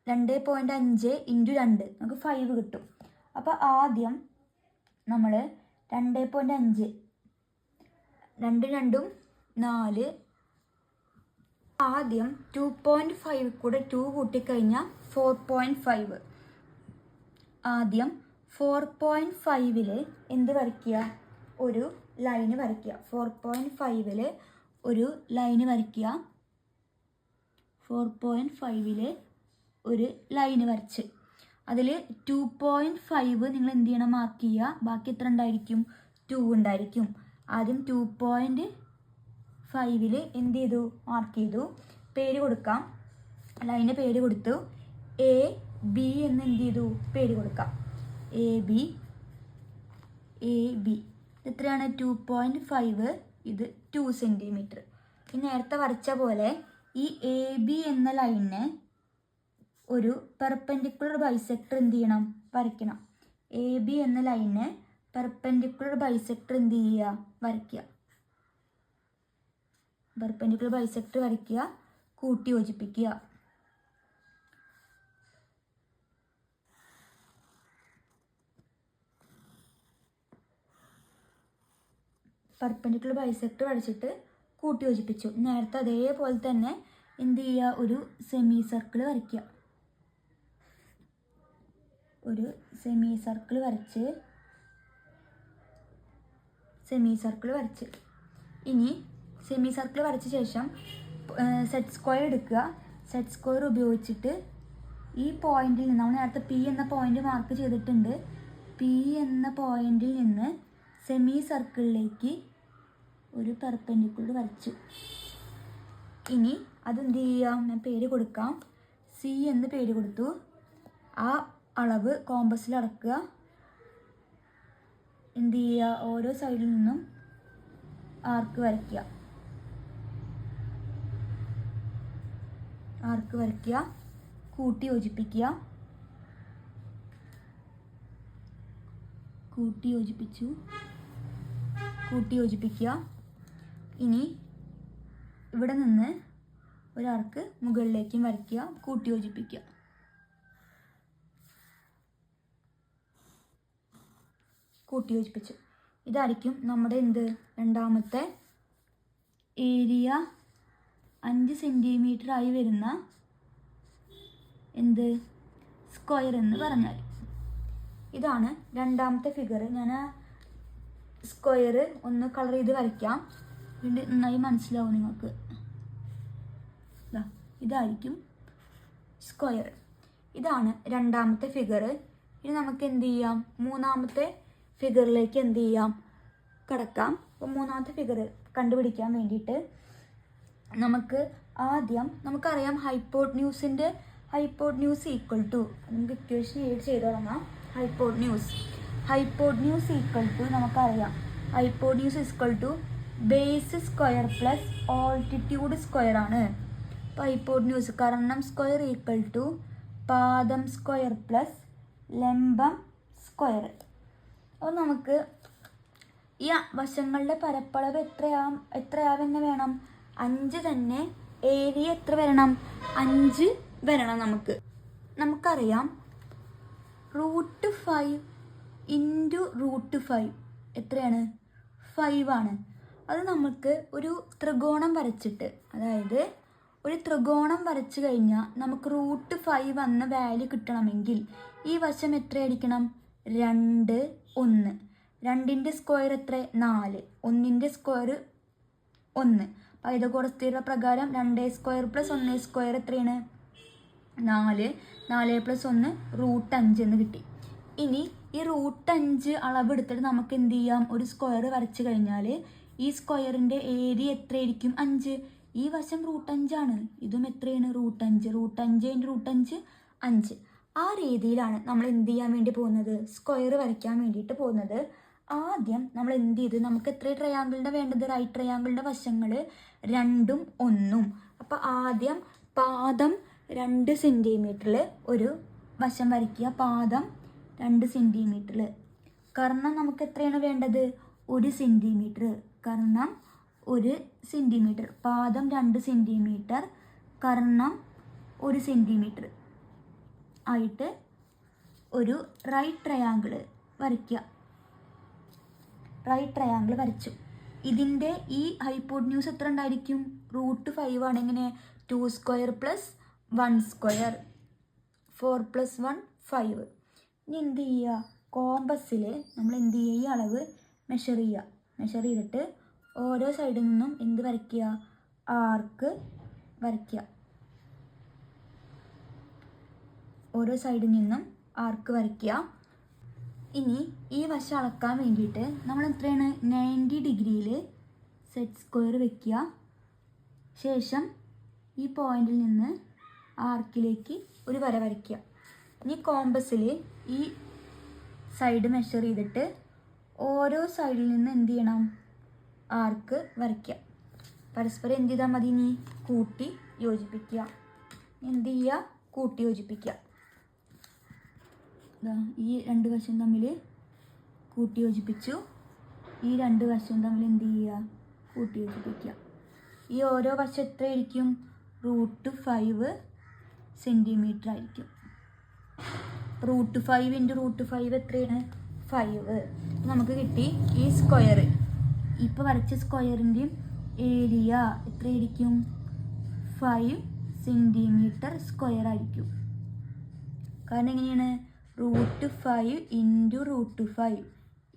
2.5 ഇൻറ്റു 2 നമുക്ക് 5 കിട്ടും. അപ്പോൾ ആദ്യം നമ്മൾ 2.5 2 4 ആദ്യം 2.5 കൂടെ 2 കൂട്ടിക്കഴിഞ്ഞാൽ 4.5. ആദ്യം 4.5ൽ എന്ത് വരയ്ക്കുക? ഒരു ലൈന് വരയ്ക്കുക. 4.5ൽ ഒരു ലൈന് വരയ്ക്കുക. 4.5ൽ ഒരു ലൈന് വരച്ച് അതിൽ 2.5 നിങ്ങൾ എന്ത് ചെയ്യണം? മാർക്ക് ചെയ്യുക. ബാക്കി എത്ര ഉണ്ടായിരിക്കും? 2 ഉണ്ടായിരിക്കും. ആദ്യം 2.5ൽ എന്ത് ചെയ്തു? മാർക്ക് ചെയ്തു. പേര് കൊടുക്കാം. ലൈന് പേര് കൊടുത്തു. എ ബി എന്ന് എന്ത് ചെയ്തു? പേര് കൊടുക്കാം. എ ബി എത്രയാണ്? 2.5. ഇത് 2 സെൻറ്റിമീറ്റർ. നേരത്തെ വരച്ച പോലെ ഈ എ ബി എന്ന ലൈനിന് ഒരു പെർപെൻഡിക്കുലർ ബൈസെക്ടർ എന്ത് ചെയ്യണം? വരയ്ക്കണം. എ ബി എന്ന ലൈനിന് പെർപെൻഡിക്കുലർ ബൈസെക്ടർ എന്ത് ചെയ്യുക? വരയ്ക്കുക. പെർപെൻഡിക്കുലർ ബൈസെക്ടർ വരയ്ക്കുക. കൂട്ടി യോജിപ്പിക്കുക. പെർപെൻഡിക്കുലർ ബൈസെക്ടർ വരച്ചിട്ട് കൂട്ടി യോജിപ്പിച്ചു. നേരത്തെ അതേപോലെ തന്നെ എന്ത് ചെയ്യുക? ഒരു സെമി സർക്കിൾ വരയ്ക്കുക. ഒരു സെമി സർക്കിൾ വരച്ച് ഇനി സെമി സർക്കിൾ വരച്ച ശേഷം സെറ്റ് സ്ക്വയർ എടുക്കുക. സെറ്റ് സ്ക്വയർ ഉപയോഗിച്ചിട്ട് ഈ പോയിന്റിൽ നിന്ന് നമ്മൾ നേരത്തെ പി എന്ന പോയിന്റ് മാർക്ക് ചെയ്തിട്ടുണ്ട്. പി എന്ന പോയിന്റിൽ നിന്ന് സെമി സർക്കിളിലേക്ക് ഒരു പെർപെൻഡിക്കുലർ വരച്ചു. ഇനി അതെന്ത് ചെയ്യാം? ഞാൻ പേര് കൊടുക്കാം. സി എന്ന് പേര് കൊടുത്തു. ആ അളവ് കോമ്പസിൽ അളക്കുക. എന്ത് ചെയ്യുക? ഓരോ സൈഡിൽ നിന്നും ആർക്ക് വരയ്ക്കുക. കൂട്ടി യോജിപ്പിക്കുക. ഇനി ഇവിടെ നിന്ന് ഒരാൾക്ക് മുകളിലേക്കും വരയ്ക്കുക. കൂട്ടി യോജിപ്പിക്കുക. ഇതായിരിക്കും നമ്മുടെ എന്ത്? രണ്ടാമത്തെ ഏരിയ 5 സെൻറ്റിമീറ്റർ ആയി വരുന്ന എന്ത്? സ്ക്വയർ എന്ന് പറഞ്ഞാൽ. ഇതാണ് രണ്ടാമത്തെ ഫിഗർ. ഞാൻ സ്ക്വയർ ഒന്ന് കളർ ചെയ്ത് വരയ്ക്കാം. വീണ്ടും നന്നായി മനസ്സിലാവും നിങ്ങൾക്ക്. ഇതായിരിക്കും സ്ക്വയർ. ഇതാണ് രണ്ടാമത്തെ ഫിഗർ. ഇനി നമുക്ക് എന്ത് ചെയ്യാം? മൂന്നാമത്തെ ഫിഗറിലേക്ക് എന്ത് ചെയ്യാം? കടക്കാം. അപ്പോൾ മൂന്നാമത്തെ ഫിഗർ കണ്ടുപിടിക്കാൻ വേണ്ടിയിട്ട് നമുക്ക് ആദ്യം നമുക്കറിയാം ഹൈപ്പോട്ന്യൂസ് ഈക്വൽ ടു, നമുക്ക് ഇക്വേഷൻ എഴുതി ചെയ്ത് തുടങ്ങാം. ഹൈപ്പോട്ന്യൂസ് ഈക്വൽ ടു നമുക്കറിയാം. Hypotenuse equal to base square plus altitude square ആണ്. അപ്പോൾ ഹൈപ്പോട്ന്യൂസ് കർണം സ്ക്വയർ ഈക്വൽ ടു പാദം സ്ക്വയർ പ്ലസ് ലംബം സ്ക്വയർ. അപ്പോൾ നമുക്ക് ഈ വശങ്ങളുടെ പരപ്പളവ് എത്രയാവെന്ന് വേണം? 5 തന്നെ. ഏരിയ എത്ര വരണം? 5 വരണം. നമുക്കറിയാം √5 ഇൻറ്റു √5 എത്രയാണ്? 5 ആണ്. അത് നമുക്ക് ഒരു ത്രികോണം വരച്ചിട്ട്, അതായത് ഒരു ത്രികോണം വരച്ചു കഴിഞ്ഞാൽ നമുക്ക് √5 വന്ന വാല്യൂ കിട്ടണമെങ്കിൽ ഈ വശം എത്രയായിരിക്കണം? 2, 1. 2ൻ്റെ സ്ക്വയർ എത്ര? 4. 1ൻ്റെ സ്ക്വയർ 1. പൈതഗോറസ് തിയറം പ്രകാരം 2 സ്ക്വയർ പ്ലസ് 1 സ്ക്വയർ എത്രയാണ്? 4. 4 + 1 √5 എന്ന് കിട്ടി. ഇനി ഈ √5 അളവെടുത്തിട്ട് നമുക്ക് എന്ത് ചെയ്യാം? ഒരു സ്ക്വയർ വരച്ചു കഴിഞ്ഞാൽ ഈ സ്ക്വയറിൻ്റെ ഏരിയ എത്രയായിരിക്കും? 5. ഈ വശം √5 ആണ്. ഇതും എത്രയാണ്? √5. √5 × √5 5. ആ രീതിയിലാണ് നമ്മൾ എന്ത് ചെയ്യാൻ വേണ്ടി പോകുന്നത്, സ്ക്വയർ വരയ്ക്കാൻ വേണ്ടിയിട്ട് പോകുന്നത്. ആദ്യം നമ്മൾ എന്ത് ചെയ്ത്, നമുക്ക് എത്ര ട്രയാങ്കിളിൻ്റെ വേണ്ടത്, റൈറ്റ് ട്രയാങ്കിളിൻ്റെ വശങ്ങൾ 2ഉം 1ഉം. അപ്പോൾ ആദ്യം പാദം 2 സെൻറ്റിമീറ്ററിൽ ഒരു വശം വരയ്ക്കുക. പാദം 2 സെൻറ്റിമീറ്ററിൽ. കർണം നമുക്ക് എത്രയാണ് വേണ്ടത്, 1 സെൻറ്റിമീറ്റർ. കർണം 1 സെൻറ്റിമീറ്റർ. പാദം 2 സെൻറ്റിമീറ്റർ, കർണം 1 സെൻറ്റിമീറ്റർ ആയിട്ട് ഒരു റൈറ്റ് ട്രയാങ്കിൾ വരയ്ക്കുക. റൈറ്റ് ട്രയാങ്കിൾ വരച്ചു. ഇതിൻ്റെ ഈ ഹൈപ്പോട്ന്യൂസ് എത്ര ഉണ്ടായിരിക്കും, √5 ആണ്. എങ്ങനെ, 2 സ്ക്വയർ പ്ലസ് 1 സ്ക്വയർ, 4 + 1 5. ഇനി എന്ത് ചെയ്യുക, കോമ്പസിൽ നമ്മൾ എന്ത് ചെയ്യുക, ഈ അളവ് മെഷർ ചെയ്യുക. മെഷർ ചെയ്തിട്ട് ഓരോ സൈഡിൽ നിന്നും എന്ത് വരയ്ക്കുക, ആർക്ക് വരയ്ക്കുക. ഓരോ സൈഡിൽ നിന്നും ആർക്ക് വരയ്ക്കുക. ഇനി ഈ വശം അളക്കാൻ വേണ്ടിയിട്ട് നമ്മൾ എത്രയാണ്, 90 ഡിഗ്രിയിൽ സെറ്റ് സ്ക്വയർ വയ്ക്കുക. ശേഷം ഈ പോയിന്റിൽ നിന്ന് ആർക്കിലേക്ക് ഒരു വര വരയ്ക്കുക. ഇനി കോമ്പസിൽ ഈ സൈഡ് മെഷർ ചെയ്തിട്ട് ഓരോ സൈഡിൽ നിന്ന് എന്ത് ചെയ്യണം, ആർക്ക് വരയ്ക്കുക. പരസ്പരം എന്ത് ചെയ്താൽ മതി, ഇനി കൂട്ടി യോജിപ്പിക്കുക. എന്ത് ചെയ്യുക, കൂട്ടി യോജിപ്പിക്കുക. ഈ 2 വശം തമ്മിൽ കൂട്ടി യോജിപ്പിച്ചു. ഈ 2 വശം തമ്മിൽ എന്ത് ചെയ്യുക, കൂട്ടി യോജിപ്പിക്കുക. ഈ ഓരോ വശം എത്രയായിരിക്കും, √5 സെൻറ്റിമീറ്റർ ആയിരിക്കും. √5 × √5 എത്രയാണ്, 5. നമുക്ക് കിട്ടി. ഈ സ്ക്വയർ, ഇപ്പോൾ വരച്ച സ്ക്വയറിൻ്റെയും ഏരിയ എത്രയായിരിക്കും, 5 സെൻറ്റിമീറ്റർ സ്ക്വയർ ആയിരിക്കും. കാരണം എങ്ങനെയാണ്, √5 × √5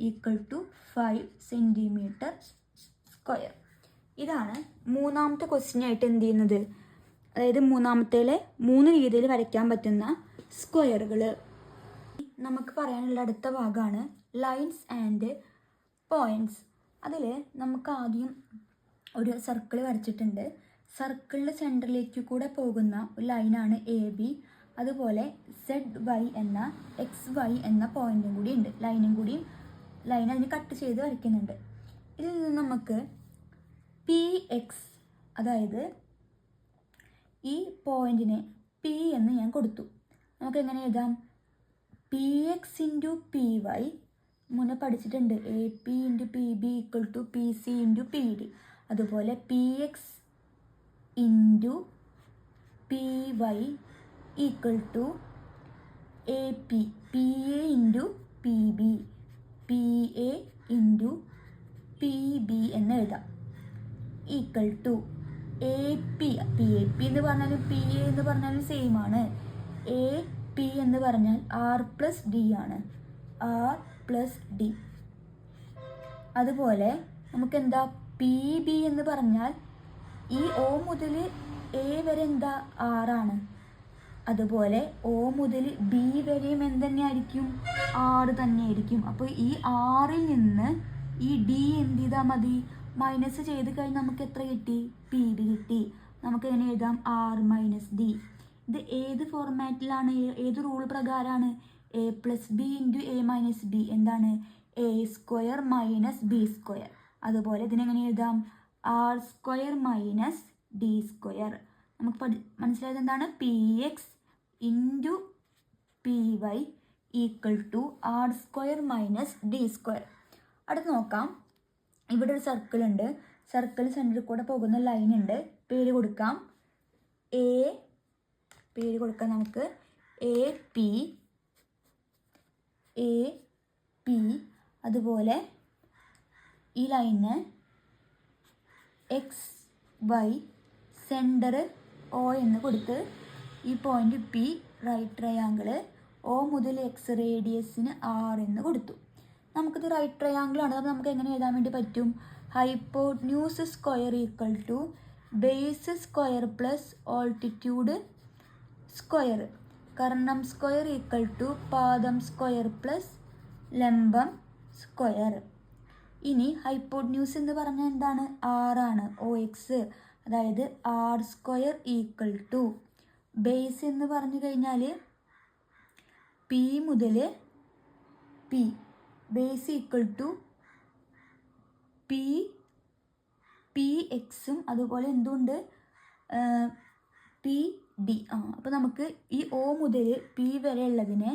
= 5 സെൻറ്റിമീറ്റർ സ്ക്വയർ. ഇതാണ് മൂന്നാമത്തെ ക്വസ്റ്റ്യൻ ആയിട്ട് എന്ത് ചെയ്യുന്നത്, അതായത് മൂന്നാമത്തേലെ 3 രീതിയിൽ വരയ്ക്കാൻ പറ്റുന്ന സ്ക്വയറുകൾ. നമുക്ക് പറയാനുള്ള അടുത്ത ഭാഗമാണ് ലൈൻസ് ആൻഡ് പോയിൻറ്റ്സ്. അതിൽ നമുക്ക് ആദ്യം ഒരു സർക്കിൾ വരച്ചിട്ടുണ്ട്. സർക്കിളിൻ്റെ സെൻറ്ററിലേക്ക് കൂടെ പോകുന്ന ഒരു ലൈനാണ് AB. അതുപോലെ ZY എന്ന XY എന്ന പോയിൻറ്റും കൂടി ഉണ്ട്, ലൈൻ അതിന് കട്ട് ചെയ്ത് വരയ്ക്കുന്നുണ്ട്. ഇതിൽ നിന്ന് നമുക്ക് PX, അതായത് ഈ പോയിൻറ്റിനെ P എന്ന് ഞാൻ കൊടുത്തു. നമുക്ക് എങ്ങനെ എഴുതാം, PX × PY. മുന്നേ പഠിച്ചിട്ടുണ്ട്, AP × PB = PC × PD. അതുപോലെ PX × PY = AP, PA × PB, PA × PB എന്ന് എഴുതാം. = AP. PAP എന്ന് പറഞ്ഞാലും PA എന്ന് പറഞ്ഞാലും സെയിം ആണ്. AP എന്ന് പറഞ്ഞാൽ R+D ആണ്, R+D. അതുപോലെ നമുക്ക് എന്താ, PB എന്ന് പറഞ്ഞാൽ ഈ O മുതൽ A വരെ എന്താ, R ആണ്. അതുപോലെ O മുതൽ B വരെയും എന്ത് തന്നെയായിരിക്കും, R തന്നെയായിരിക്കും. അപ്പോൾ ഈ Rൽ നിന്ന് ഈ D എന്ത് ചെയ്താൽ മതി, മൈനസ് ചെയ്ത് കഴിഞ്ഞ് നമുക്ക് എത്ര കിട്ടി, PB കിട്ടി. നമുക്ക് എങ്ങനെ എഴുതാം, R - D. ഇത് ഏത് ഫോർമാറ്റിലാണ്, ഏത് റൂൾ പ്രകാരമാണ്, A+B × A - B. എന്താണ്, A² - B². അതുപോലെ ഇതിനെങ്ങനെ എഴുതാം, R² - D². നമുക്ക് മനസ്സിലായത് എന്താണ്, PX × PY = R² - D². അടുത്ത് നോക്കാം. ഇവിടെ ഒരു സർക്കിൾ ഉണ്ട്. സർക്കിൾ സെൻറ്ററിൽ കൂടെ പോകുന്ന ലൈൻ ഉണ്ട്. പേര് കൊടുക്കാം, പേര് കൊടുക്കാം നമുക്ക് AP. അതുപോലെ ഈ ലൈന് XY, സെൻറ്റർ O എന്ന് കൊടുത്ത് ഈ point P, right triangle. O മുതൽ X റേഡിയസിന് R എന്ന് കൊടുത്തു. നമുക്കിത് റൈറ്റ് ട്രയാങ്കിൾ ആണ്. അപ്പോൾ നമുക്ക് എങ്ങനെ എഴുതാൻ വേണ്ടി പറ്റും, hypotenuse square = base square plus altitude square. കർണം സ്ക്വയർ = പാദം സ്ക്വയർ പ്ലസ് ലംബം സ്ക്വയർ. ഇനി ഹൈപ്പോട്ന്യൂസ് എന്ന് പറഞ്ഞാൽ എന്താണ്, R ആണ്, OX. അതായത് R² = ബേസ് എന്ന് പറഞ്ഞു കഴിഞ്ഞാൽ പി മുതൽ P base equal to P എക്സും അതുപോലെ എന്തുകൊണ്ട് പി ഡി. അപ്പോൾ നമുക്ക് ഈ ഒ മുതൽ പി വരെ ഉള്ളതിനെ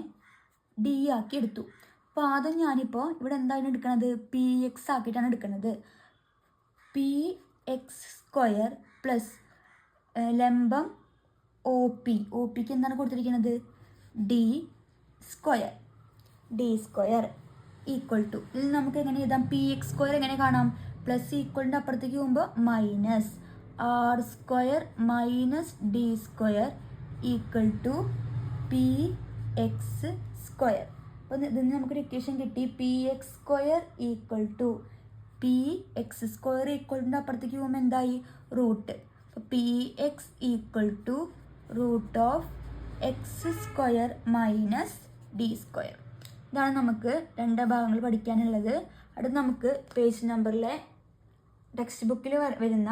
ഡി ആക്കി എടുത്തു. അപ്പോൾ ആദ്യം ഞാനിപ്പോൾ ഇവിടെ എന്താണ് എടുക്കുന്നത്, പി എക്സ് ആക്കിയിട്ടാണ് എടുക്കുന്നത്. പി എക്സ് സ്ക്വയർ പ്ലസ് ലംബം ഒ പിക്ക് എന്താണ് കൊടുത്തിരിക്കുന്നത്, ഡി സ്ക്വയർ ഈക്വൽ ടു, ഇതിൽ നമുക്ക് എങ്ങനെ എഴുതാം, പി എക്സ് സ്ക്വയർ എങ്ങനെ കാണാം, പ്ലസ് ഈക്വലിൻ്റെ അപ്പുറത്തേക്ക് പോകുമ്പോൾ minus R square minus D square equal to P X square. അപ്പോൾ ഇതിന് നമുക്കൊരു ഇക്വേഷൻ കിട്ടി, P X square equal to P X square ഈക്വലിൻ്റെ അപ്പുറത്തേക്ക് പോകുമ്പോൾ എന്തായി, റൂട്ട്. അപ്പോൾ P X equal to root of X square minus D square. ഇതാണ് നമുക്ക് രണ്ട് ഭാഗങ്ങൾ പഠിക്കാനുള്ളത്. അടുത്ത് നമുക്ക് പേജ് നമ്പറിലെ ടെക്സ്റ്റ് ബുക്കിൽ വരുന്ന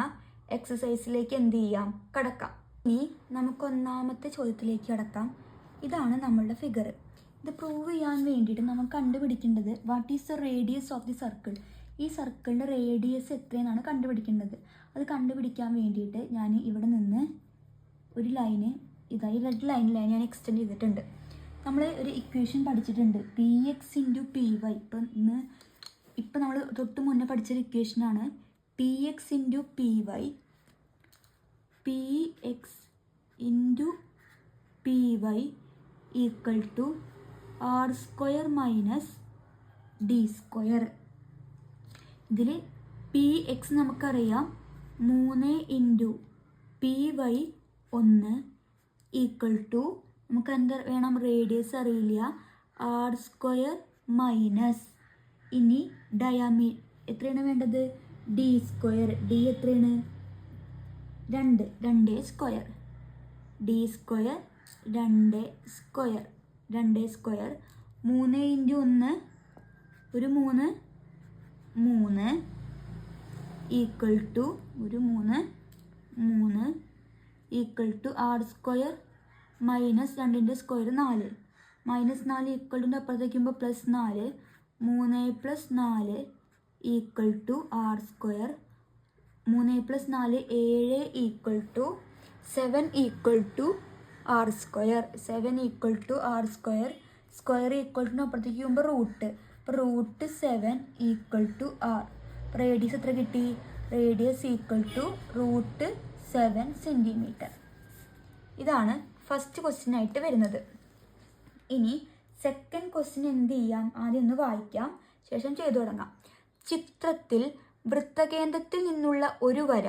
എക്സസൈസിലേക്ക് എന്ത് ചെയ്യാം, കടക്കാം. ഇനി നമുക്ക് ഒന്നാമത്തെ ചോദ്യത്തിലേക്ക് കടക്കാം. ഇതാണ് നമ്മളുടെ ഫിഗർ. ഇത് പ്രൂവ് ചെയ്യാൻ വേണ്ടിയിട്ട് നമുക്ക് കണ്ടുപിടിക്കേണ്ടത് what is the radius of the circle. ഈ സർക്കിളിൻ്റെ റേഡിയസ് എത്രയെന്നാണ് കണ്ടുപിടിക്കേണ്ടത്. അത് കണ്ടുപിടിക്കാൻ വേണ്ടിയിട്ട് ഞാൻ ഇവിടെ നിന്ന് ഒരു ലൈന് ഇതായി റെഡ് ലൈനിൽ ഞാൻ എക്സ്റ്റെൻഡ് ചെയ്തിട്ടുണ്ട്. നമ്മൾ ഒരു ഇക്വേഷൻ പഠിച്ചിട്ടുണ്ട്, P X into P Y. ഇപ്പം നമ്മൾ തൊട്ട് മുന്നേ പഠിച്ചൊരു ഇക്വേഷനാണ് P X into P Y, P X into P Y equal to R square minus D square. ഇതിൽ പി എക്സ് നമുക്കറിയാം 3 into P Y 1 equal to നമുക്ക് എന്താ വേണം, റേഡിയസ് അറിയില്ല, ആർ സ്ക്വയർ മൈനസ് ഇനി എത്രയാണ് വേണ്ടത്, ഡി സ്ക്വയർ. ഡി എത്രയാണ്, 2 square, D square 2 square 3 into 1 ഒരു 3 ഈക്വൽ ടു ഒരു 3 equal to R square minus 2ൻ്റെ സ്ക്വയർ 4 -4 ഈക്വലിൻ്റെ അപ്പുറത്തേക്കുമ്പോൾ +4 3 + 4 equal to R square 3 + 4 7 equal to 7 equal to R square 7 equal to R square. Square ഈക്വൽറ്റിന് അപ്പുറത്തേക്ക് പോകുമ്പോൾ root, അപ്പോൾ √7 ഈക്വൽ ടു ആർ. റേഡിയസ് എത്ര കിട്ടി, റേഡിയസ് ഈക്വൽ ടു √7 സെൻറ്റിമീറ്റർ. ഇതാണ് ഫസ്റ്റ് ക്വസ്റ്റ്യൻ ആയിട്ട് വരുന്നത്. ഇനി സെക്കൻഡ് ക്വസ്റ്റ്യൻ എന്ത് ചെയ്യാം, ആദ്യം ഒന്ന് വായിക്കാം, ശേഷം ചെയ്തു തുടങ്ങാം. ചിത്രത്തിൽ വൃത്തകേന്ദ്രത്തിൽ നിന്നുള്ള ഒരു വര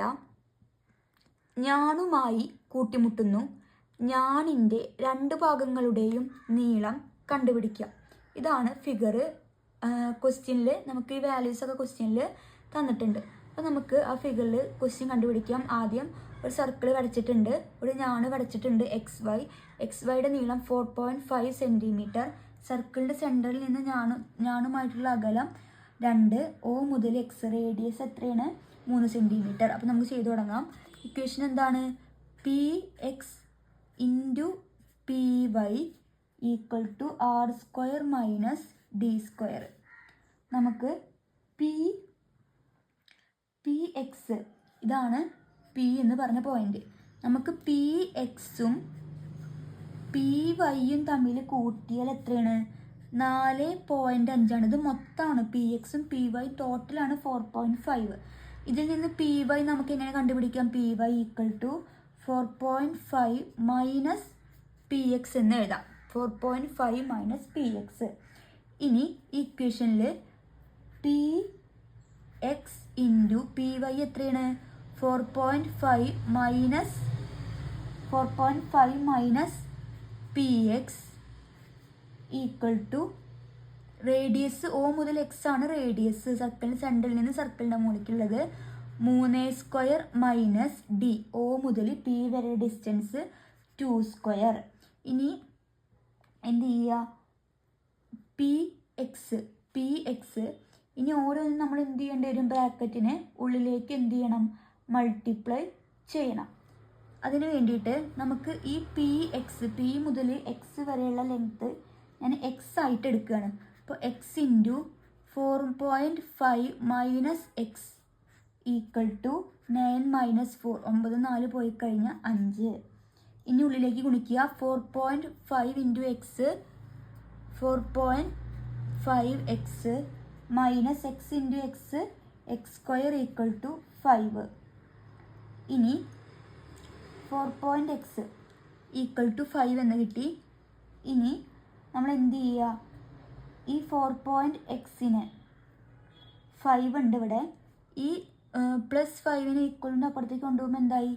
ഞാണുമായി കൂട്ടിമുട്ടുന്നു. ഞാണിൻ്റെ 2 ഭാഗങ്ങളുടെയും നീളം കണ്ടുപിടിക്കുക. ഇതാണ് ഫിഗർ. ക്വസ്റ്റ്യനിൽ നമുക്ക് ഈ വാല്യൂസൊക്കെ ക്വസ്റ്റ്യനിൽ തന്നിട്ടുണ്ട്. അപ്പോൾ നമുക്ക് ആ ഫിഗറിൽ ക്വസ്റ്റ്യൻ കണ്ടുപിടിക്കാം. ആദ്യം ഒരു സർക്കിൾ വരച്ചിട്ടുണ്ട്, ഒരു ഞാണ് വരച്ചിട്ടുണ്ട് എക്സ് വൈയുടെ നീളം 4.5 സെൻറ്റിമീറ്റർ. സർക്കിളിൻ്റെ സെൻറ്ററിൽ നിന്ന് ഞാണുമായിട്ടുള്ള അകലം 2, ഒ മുതൽ എക്സ്, റേഡിയസ് എത്രയാണ് 3 സെൻറ്റിമീറ്റർ. അപ്പോൾ നമുക്ക് ചെയ്തു തുടങ്ങാം. ഇക്വേഷൻ എന്താണ്, P X into P Y equal to R square minus D square. നമുക്ക് പി എക്സ് ഇതാണ് പി എന്ന് പറഞ്ഞ പോയിന്റ്. നമുക്ക് പി എക്സും പി വൈയും തമ്മിൽ കൂട്ടിയാൽ എത്രയാണ്, 4.5 ഇത് മൊത്തമാണ്. പി എക്സും പി വൈ ടോട്ടലാണ് 4.5. ഇതിൽ നിന്ന് പി വൈ നമുക്ക് എങ്ങനെ കണ്ടുപിടിക്കാം, P Y equal to 4.5 minus P X എന്ന് എഴുതാം. 4.5 മൈനസ് പി എക്സ്. ഇനി ഇക്വേഷനിൽ P X into P Y എത്രയാണ്, 4.5 minus P X equal to radius O മുതൽ എക്സ് ആണ് റേഡിയസ്, സർക്കിളിൻ്റെ സെൻറ്ററിൽ നിന്ന് സർക്കിളിൻ്റെ മുകളിലേക്കുള്ളത് 3 സ്ക്വയർ മൈനസ് ഡി, ഒ മുതൽ പി വരെ ഡിസ്റ്റൻസ് 2 സ്ക്വയർ. ഇനി എന്ത് ചെയ്യുക, പി എക്സ് ഇനി ഓരോന്നും നമ്മൾ എന്ത് ചെയ്യേണ്ടി വരും, ബ്രാക്കറ്റിന് ഉള്ളിലേക്ക് എന്ത് ചെയ്യണം, മൾട്ടിപ്ലൈ ചെയ്യണം. അതിന് വേണ്ടിയിട്ട് നമുക്ക് ഈ പി മുതൽ എക്സ് വരെയുള്ള ലെങ്ത്ത് ഞാൻ എക്സ് ആയിട്ട് എടുക്കുകയാണ്. അപ്പോൾ X into 4.5 minus X equal to 9 minus 4, 9 4 പോയി കഴിഞ്ഞാൽ 5. ഇനി ഉള്ളിലേക്ക് ഗുണിക്കുക. 4.5 into x 4.5 x minus x into x x square equal to 5. ഇനി 4.x ഈക്വൽ ടു 5 എന്ന് കിട്ടി. ഇനി നമ്മൾ എന്ത് ചെയ്യുക, ഈ 4.xനെ 5 ഉണ്ട് ഇവിടെ, ഈ പ്ലസ് 5ന് ഈക്വലിൻ്റെ അപ്പുറത്തേക്ക് കൊണ്ടുപോകുമ്പോൾ എന്തായി?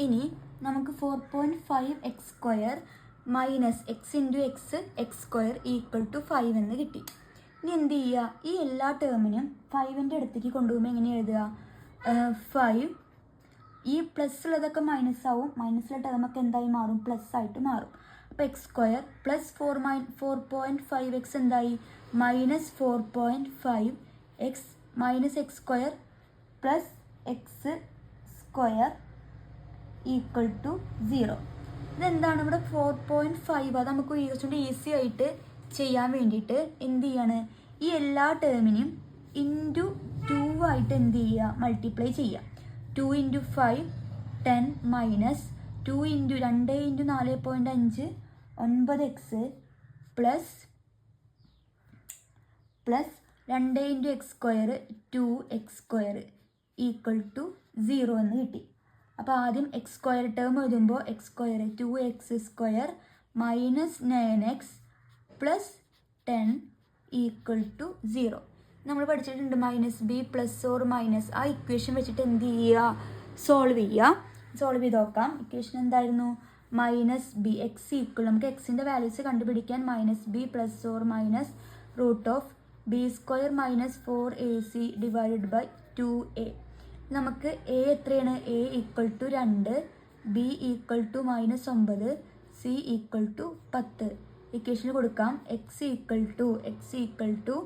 ഇനി നമുക്ക് 4.5 x square minus x into x x square equal to 5 എന്ന് കിട്ടി. ഇനി എന്ത് ചെയ്യുക, ഈ എല്ലാ ടേമിനും 5ൻ്റെ അടുത്തേക്ക് കൊണ്ടുപോകുമ്പോൾ എങ്ങനെ എഴുതുക? 5, ഈ പ്ലസ് ഉള്ളതൊക്കെ മൈനസ് ആവും, മൈനസിലെ ടേമൊക്കെ എന്തായി മാറും? പ്ലസ് ആയിട്ട് മാറും. അപ്പോൾ എക്സ് സ്ക്വയർ പ്ലസ് 4.5 എക്സ് എന്തായി? Minus 4.5 x minus x square plus x square equal to 0. ഇതെന്താണ്? ഇവിടെ 4.5 അത് നമുക്ക് കുറച്ചുകൂടി ഈസി ആയിട്ട് ചെയ്യാൻ വേണ്ടിയിട്ട് എന്ത് ചെയ്യാണ്, ഈ എല്ലാ ടേമിനും ഇൻറ്റു 2 ആയിട്ട് എന്ത് ചെയ്യുക? മൾട്ടിപ്ലൈ ചെയ്യുക. 2 into 5 10 minus 2 into 2 into 4.5 9x plus 2 into x square 2x square equal to 0 എന്ന് കിട്ടി. അപ്പോൾ ആദ്യം എക്സ് സ്ക്വയർ ടേം എഴുതുമ്പോൾ x square 2x square minus 9x plus 10 equal to 0. നമ്മൾ പഠിച്ചിട്ടുണ്ട് minus b plus or minus. ആ equation വെച്ചിട്ട് എന്ത് ചെയ്യുക? സോൾവ് ചെയ്ത് നോക്കാം. ഇക്വേഷൻ എന്തായിരുന്നു? മൈനസ് ബി എക്സ് ഈക്വൽ, നമുക്ക് എക്സിൻ്റെ വാല്യൂസ് കണ്ടുപിടിക്കാൻ minus b plus or minus root of b square minus 4ac divided by 2a. നമുക്ക് എ എത്രയാണ്? A equal to 2, b equal to -9, c equal to 10. ഇക്വേഷന് കൊടുക്കാം. X equal to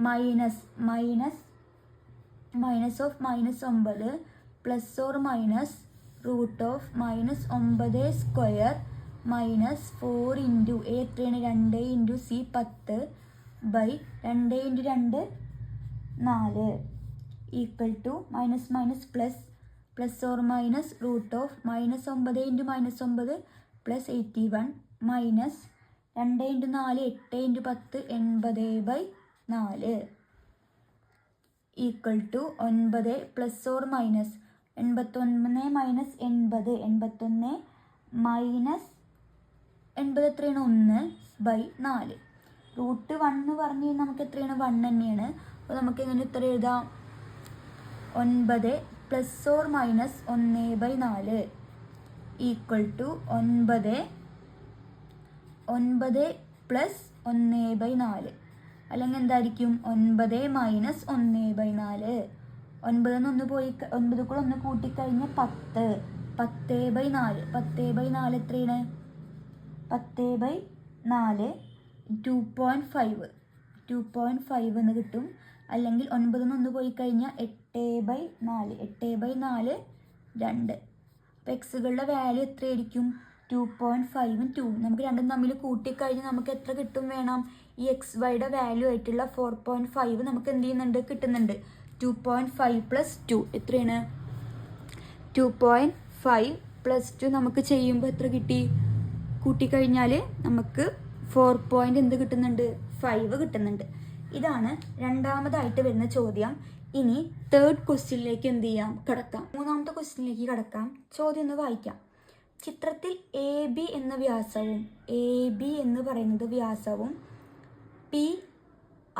minus of -9 plus or minus root of -9 square minus 4 into a എത്രയാണ്? 2 into c 10 by 2 into 2 4 equal to minus plus or minus root of -9 into -9 plus 81 minus 2 into 4 8 into 10 80/4 equal to 9 plus or minus 81 minus 80 81 minus 80 എത്രയാണ്? 1/4. Root 1 എന്ന് പറഞ്ഞു കഴിഞ്ഞാൽ നമുക്ക് എത്രയാണ്? 1 തന്നെയാണ്. അപ്പോൾ നമുക്ക് എങ്ങനെ ഉത്തരം എഴുതാം? 9 plus or minus 1/4 equal to 9 plus 1/4, അല്ലെങ്കിൽ എന്തായിരിക്കും? 9 മൈനസ് 1/4. 9 പോയി 9 കൂടെ 1 കൂട്ടിക്കഴിഞ്ഞാൽ 10. 10/4 10/4 എത്രയാണ്? 10/4 2.5 എന്ന് കിട്ടും. അല്ലെങ്കിൽ 9 പോയി കഴിഞ്ഞാൽ 8/4 8/4 2. അപ്പോൾ എക്സുകളുടെ വാല്യൂ എത്രയായിരിക്കും? 2.5ഉം 2. നമുക്ക് രണ്ടും തമ്മിൽ കൂട്ടിക്കഴിഞ്ഞാൽ നമുക്ക് എത്ര കിട്ടും വേണം? ഈ എക്സ് വൈയുടെ വാല്യൂ ആയിട്ടുള്ള 4.5 നമുക്ക് എന്ത് ചെയ്യുന്നുണ്ട്? കിട്ടുന്നുണ്ട്. 2.5 പ്ലസ് 2 എത്രയാണ്? 2.5 പ്ലസ് 2 നമുക്ക് ചെയ്യുമ്പോൾ എത്ര കിട്ടി? കൂട്ടിക്കഴിഞ്ഞാൽ നമുക്ക് 4 എന്ത് കിട്ടുന്നുണ്ട്? 5 കിട്ടുന്നുണ്ട്. ഇതാണ് രണ്ടാമതായിട്ട് വരുന്ന ചോദ്യം. ഇനി തേർഡ് ക്വസ്റ്റ്യനിലേക്ക് എന്ത് ചെയ്യാം? കടക്കാം. മൂന്നാമത്തെ ക്വസ്റ്റ്യനിലേക്ക് കടക്കാം. ചോദ്യം ഒന്ന് വായിക്കാം. ചിത്രത്തിൽ എ ബി എന്ന വ്യാസവും എന്ന് പറയുന്നത് വ്യാസവും പി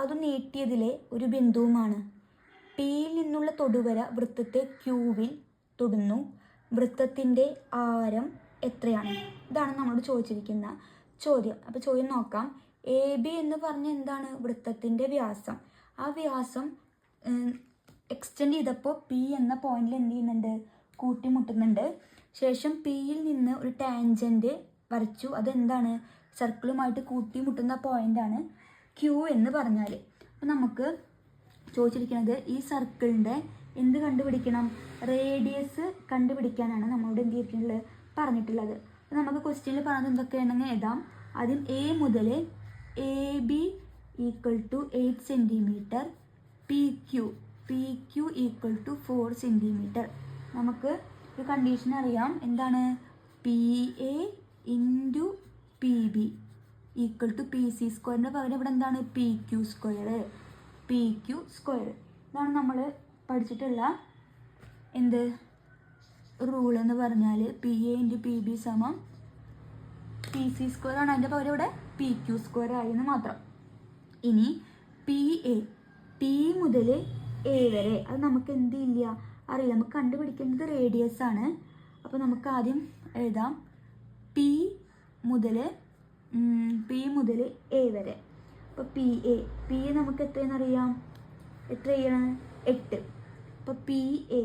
അത് നീട്ടിയതിലെ ഒരു ബിന്ദുവുമാണ്. പിയിൽ നിന്നുള്ള തൊടുവര വൃത്തത്തെ ക്യൂവിൽ തൊടുന്നു. വൃത്തത്തിൻ്റെ ആരം എത്രയാണ്? ഇതാണ് നമ്മളോട് ചോദിച്ചിരിക്കുന്ന ചോദ്യം. അപ്പോൾ ചോദ്യം നോക്കാം. എ ബി എന്ന് പറഞ്ഞാൽ എന്താണ്? വൃത്തത്തിൻ്റെ വ്യാസം. ആ വ്യാസം എക്സ്റ്റെൻഡ് ചെയ്തപ്പോൾ പി എന്ന പോയിന്റിൽ എന്ത് ചെയ്യുന്നുണ്ട്? കൂട്ടിമുട്ടുന്നുണ്ട്. ശേഷം പിയിൽ നിന്ന് ഒരു ടാൻജൻറ്റ് വരച്ചു. അതെന്താണ്? സർക്കിളുമായിട്ട് കൂട്ടിമുട്ടുന്ന പോയിൻ്റാണ് ക്യൂ എന്ന് പറഞ്ഞാൽ. അപ്പോൾ നമുക്ക് ചോദിച്ചിരിക്കുന്നത് ഈ സർക്കിളിൻ്റെ എന്ത് കണ്ടുപിടിക്കണം? റേഡിയസ് കണ്ടുപിടിക്കാനാണ് നമ്മളോട് എന്ത് ചെയ്തിട്ടുള്ളത്? പറഞ്ഞിട്ടുള്ളത്. അപ്പോൾ നമുക്ക് ക്വസ്റ്റ്യനിൽ പറഞ്ഞത് എന്തൊക്കെയാണെന്ന് എഴുതാം. ആദ്യം എ മുതൽ A B equal to 8 centimetre, P Q equal to 4 centimetre. നമുക്ക് ഒരു കണ്ടീഷൻ അറിയാം, എന്താണ്? P A into P B equal to P C സ്ക്വയറിൻ്റെ പകരം ഇവിടെ എന്താണ്? P Q square. ഇതാണ് നമ്മൾ പഠിച്ചിട്ടുള്ള എന്ത് റൂൾ എന്ന് പറഞ്ഞാൽ P A into P B സമം പി സി സ്ക്വയർ ആണ്. അതിൻ്റെ പകരം ഇവിടെ പി ക്യു സ്ക്വയർ ആയെന്ന് മാത്രം. ഇനി പി എ, ടി മുതൽ എ വരെ, അത് നമുക്ക് എന്ത് ഇല്ല അറിയില്ല, നമുക്ക് കണ്ടുപിടിക്കേണ്ടത് റേഡിയസ് ആണ്. അപ്പോൾ നമുക്ക് ആദ്യം എഴുതാം പി മുതൽ എ വരെ. അപ്പോൾ പി എ നമുക്ക് എത്രയെന്നറിയാം? എത്രയാണ്? 8. അപ്പോൾ പി എ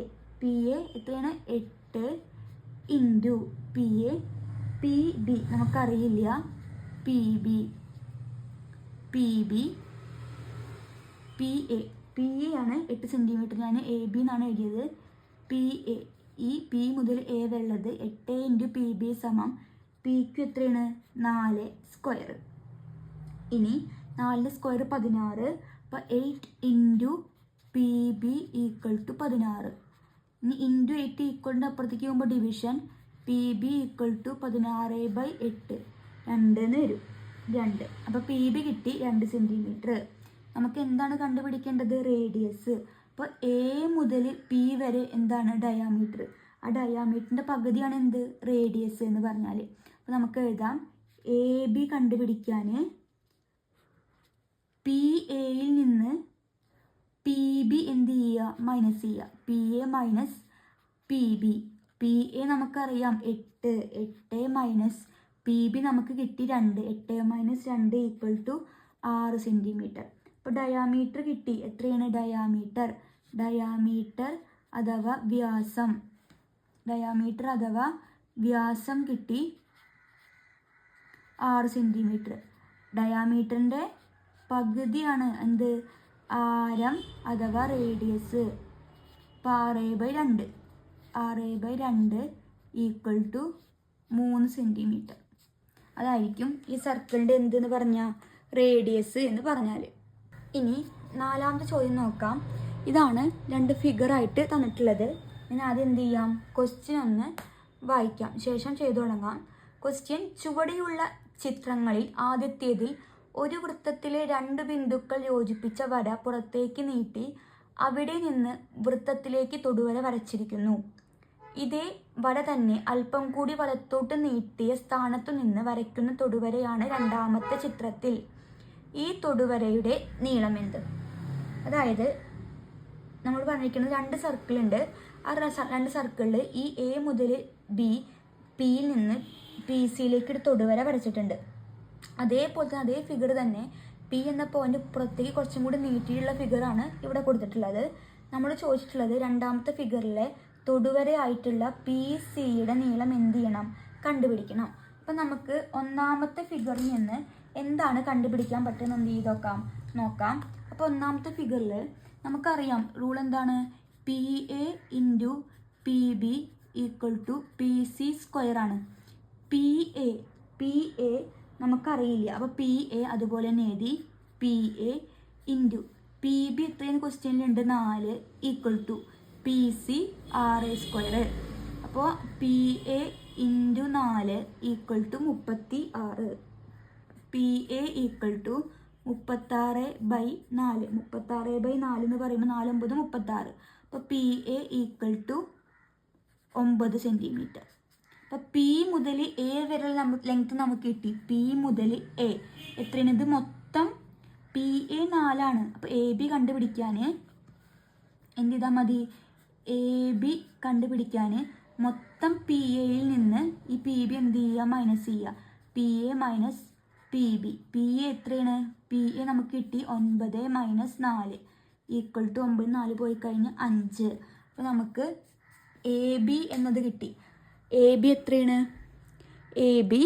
എത്രയാണ്? 8 ഇൻറ്റു പി ബി നമുക്കറിയില്ല, പി എ ആണ് 8 സെൻറ്റിമീറ്റർ. ഞാൻ എ ബി എന്നാണ് എഴുതിയത്. പി എ, ഈ പി മുതൽ എ വരെയുള്ളത് 8 ഇൻറ്റു പി ബി സമം പി ക്യു എത്രയാണ്? 4 സ്ക്വയർ. ഇനി 4 സ്ക്വയർ 16. അപ്പോൾ 8 into P B equal to 16. ഇനി ഇൻറ്റു 8 ഈക്വലിൻ്റെ അപ്പുറത്തേക്ക് പോകുമ്പോൾ division, P B equal to 16/8 2 വരും. 2. അപ്പോൾ പി ബി കിട്ടി 2 സെൻറ്റിമീറ്റർ. നമുക്ക് എന്താണ് കണ്ടുപിടിക്കേണ്ടത്? റേഡിയസ്. അപ്പോൾ എ മുതൽ പി വരെ എന്താണ്? ഡയാമീറ്റർ. ആ ഡയാമീറ്ററിൻ്റെ പകുതിയാണ് എന്ത്? റേഡിയസ് എന്ന് പറഞ്ഞാൽ. അപ്പോൾ നമുക്ക് എഴുതാം, എ ബി കണ്ടുപിടിക്കാൻ പി എയിൽ നിന്ന് പി ബി എന്ത് ചെയ്യുക? മൈനസ് ചെയ്യുക. P A minus P B. P A നമുക്കറിയാം 8 മൈനസ് പി ബി നമുക്ക് കിട്ടി 2. 8 മൈനസ് 2 ഈക്വൽ ടു 6 സെൻറ്റിമീറ്റർ. അപ്പോൾ ഡയാമീറ്റർ കിട്ടി. എത്രയാണ് ഡയാമീറ്റർ അഥവാ വ്യാസം കിട്ടി 6 സെൻറ്റിമീറ്റർ. ഡയാമീറ്ററിൻ്റെ പകുതിയാണ് എന്ത്? ആരം അഥവാ റേഡിയസ്. അപ്പോൾ 6/2 ഈക്വൽ ടു 3 സെൻറ്റിമീറ്റർ. അതായിരിക്കും ഈ സർക്കിളിൻ്റെ എന്തെന്ന് പറഞ്ഞാൽ റേഡിയസ് എന്ന് പറഞ്ഞാൽ. ഇനി 4ാമത്തെ ചോദ്യം നോക്കാം. ഇതാണ് 2 ഫിഗറായിട്ട് തന്നിട്ടുള്ളത്. ഞാൻ ആദ്യം എന്ത് ചെയ്യാം? ക്വസ്റ്റ്യൻ ഒന്ന് വായിക്കാം, ശേഷം ചെയ്തു തുടങ്ങാം. ക്വസ്റ്റ്യൻ: ചുവടെയുള്ള ചിത്രങ്ങളിൽ ആദ്യത്തേതിൽ ഒരു വൃത്തത്തിലെ 2 ബിന്ദുക്കൾ യോജിപ്പിച്ച വര പുറത്തേക്ക് നീട്ടി അവിടെ നിന്ന് വൃത്തത്തിലേക്ക് തൊടുവര വരച്ചിരിക്കുന്നു. ഇതേ വര തന്നെ അല്പം കൂടി വലത്തോട്ട് നീട്ടിയ സ്ഥാനത്തു നിന്ന് വരയ്ക്കുന്ന തൊടുവരയാണ് 2ാമത്തെ ചിത്രത്തിൽ. ഈ തൊടുവരയുടെ നീളമെന്ത്? അതായത് നമ്മൾ പറഞ്ഞിരിക്കുന്നത് 2 സർക്കിളുണ്ട്. ആ 2 സർക്കിളിൽ ഈ എ മുതൽ ബി, പിയിൽ നിന്ന് പി സിയിലേക്ക് ഒരു തൊടുവര വരച്ചിട്ടുണ്ട്. അതേപോലെ തന്നെ അതേ ഫിഗർ തന്നെ പി എന്ന പോയിന്റ് പുറത്തേക്ക് കുറച്ചും കൂടി നീട്ടിയുള്ള ഫിഗറാണ് ഇവിടെ കൊടുത്തിട്ടുള്ളത്. നമ്മൾ ചോദിച്ചിട്ടുള്ളത് 2ാമത്തെ ഫിഗറിലെ തൊടുവരയായിട്ടുള്ള പി സിയുടെ നീളം എന്ത് ചെയ്യണം? കണ്ടുപിടിക്കണം. അപ്പം നമുക്ക് 1ാമത്തെ ഫിഗറിൽ നിന്ന് എന്താണ് കണ്ടുപിടിക്കാൻ പറ്റുന്നത് എന്ത് ചെയ്ത് നോക്കാം. അപ്പോൾ 1ാമത്തെ ഫിഗറിൽ നമുക്കറിയാം റൂൾ എന്താണ്? P A into P B equal to P C square ആണ്. പി എ നമുക്കറിയില്ല. അപ്പോൾ പി എ അതുപോലെ തന്നെ എഴുതി. P A into P B എത്രയും ക്വസ്റ്റ്യനിലുണ്ട്? 4 equal to P C 6 square. അപ്പോൾ P A into 4 equal to 36. P A equal to 36/4. 36/4 എന്ന് പറയുമ്പോൾ 4 9 36. അപ്പോൾ P A equal to 9 centimetre. അപ്പോൾ പി മുതൽ എ വരെ ലെങ്ത് നമുക്ക് കിട്ടി. പി മുതൽ എ എത്രയാണ്? ഇത് മൊത്തം പി എ 4 അപ്പോൾ എ ബി കണ്ടുപിടിക്കാൻ എന്ത് ചെയ്താൽ മതി? എ ബി കണ്ടുപിടിക്കാൻ മൊത്തം പി എയിൽ നിന്ന് ഈ പി ബി എന്ത് ചെയ്യുക? മൈനസ് ചെയ്യുക. P A minus P B. P A എത്രയാണ്? പി എ നമുക്ക് കിട്ടി 9 മൈനസ് 4 ഈക്വൽ ടു 9. 4 പോയി കഴിഞ്ഞ് 5. അപ്പോൾ നമുക്ക് എ ബി എന്നത് കിട്ടി. എ ബി എത്രയാണ്? A B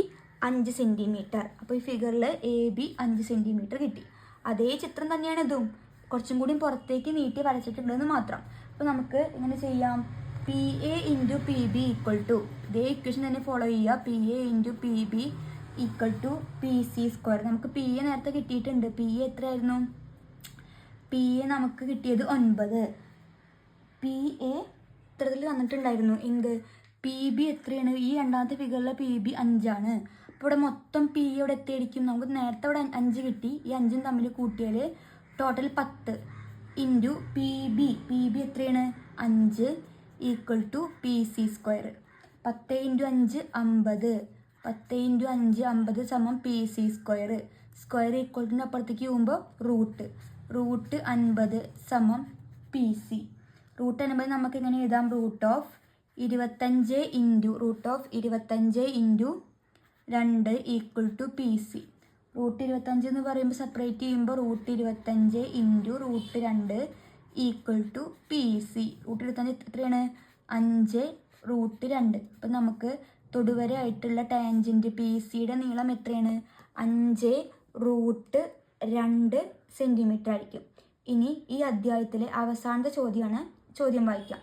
5 centimetre. അപ്പോൾ ഈ ഫിഗറിൽ എ ബി 5 സെൻറ്റിമീറ്റർ കിട്ടി. അതേ ചിത്രം തന്നെയാണ് ഇതും, കുറച്ചും കൂടി പുറത്തേക്ക് നീട്ടി വരച്ചിട്ടുണ്ടെന്ന് മാത്രം. അപ്പോൾ നമുക്ക് എങ്ങനെ ചെയ്യാം? P A into P B equal to ഇതേ ഇക്വേഷൻ തന്നെ ഫോളോ ചെയ്യുക. P A into P B equal to P C square. നമുക്ക് പി എ നേരത്തെ കിട്ടിയിട്ടുണ്ട്. പി എ എത്രയായിരുന്നു? പി എ നമുക്ക് കിട്ടിയത് 9. പി എ ഇത്തരത്തിൽ തന്നിട്ടുണ്ടായിരുന്നു. എന്ത്? പി ബി എത്രയാണ്? ഈ രണ്ടാമത്തെ ഫിഗറിലെ പി ബി 5ആണ്. അപ്പോൾ ഇവിടെ മൊത്തം പി ഇവിടെ എത്തിയായിരിക്കും. നമുക്ക് നേരത്തെ ഇവിടെ 5 കിട്ടി. ഈ 5ഉം തമ്മിൽ കൂട്ടിയാൽ total 10 into P B. P B എത്രയാണ്? 5 equal to P C square. 10 into 5 50. 10 into 5 50 സമം P C square. Square equal to അപ്പുറത്തേക്ക് പോകുമ്പോൾ റൂട്ട് 50 സമം പി സി. റൂട്ട് 50 നമുക്ക് എങ്ങനെ എഴുതാം? Root of 25 into 2 equal to P C. Root 25 എന്ന് പറയുമ്പോൾ സെപ്പറേറ്റ് ചെയ്യുമ്പോൾ root 25 into root 2 equal to P C. Root 25 എത്രയാണ്? 5 റൂട്ട് 2. അപ്പം നമുക്ക് തൊടുവര ആയിട്ടുള്ള ടാൻജൻറ്റ് പി സിയുടെ നീളം എത്രയാണ്? 5 റൂട്ട് 2 സെൻറ്റിമീറ്റർ ആയിരിക്കും. ഇനി ഈ അധ്യായത്തിലെ അവസാനത്തെ ചോദ്യം വായിക്കാം.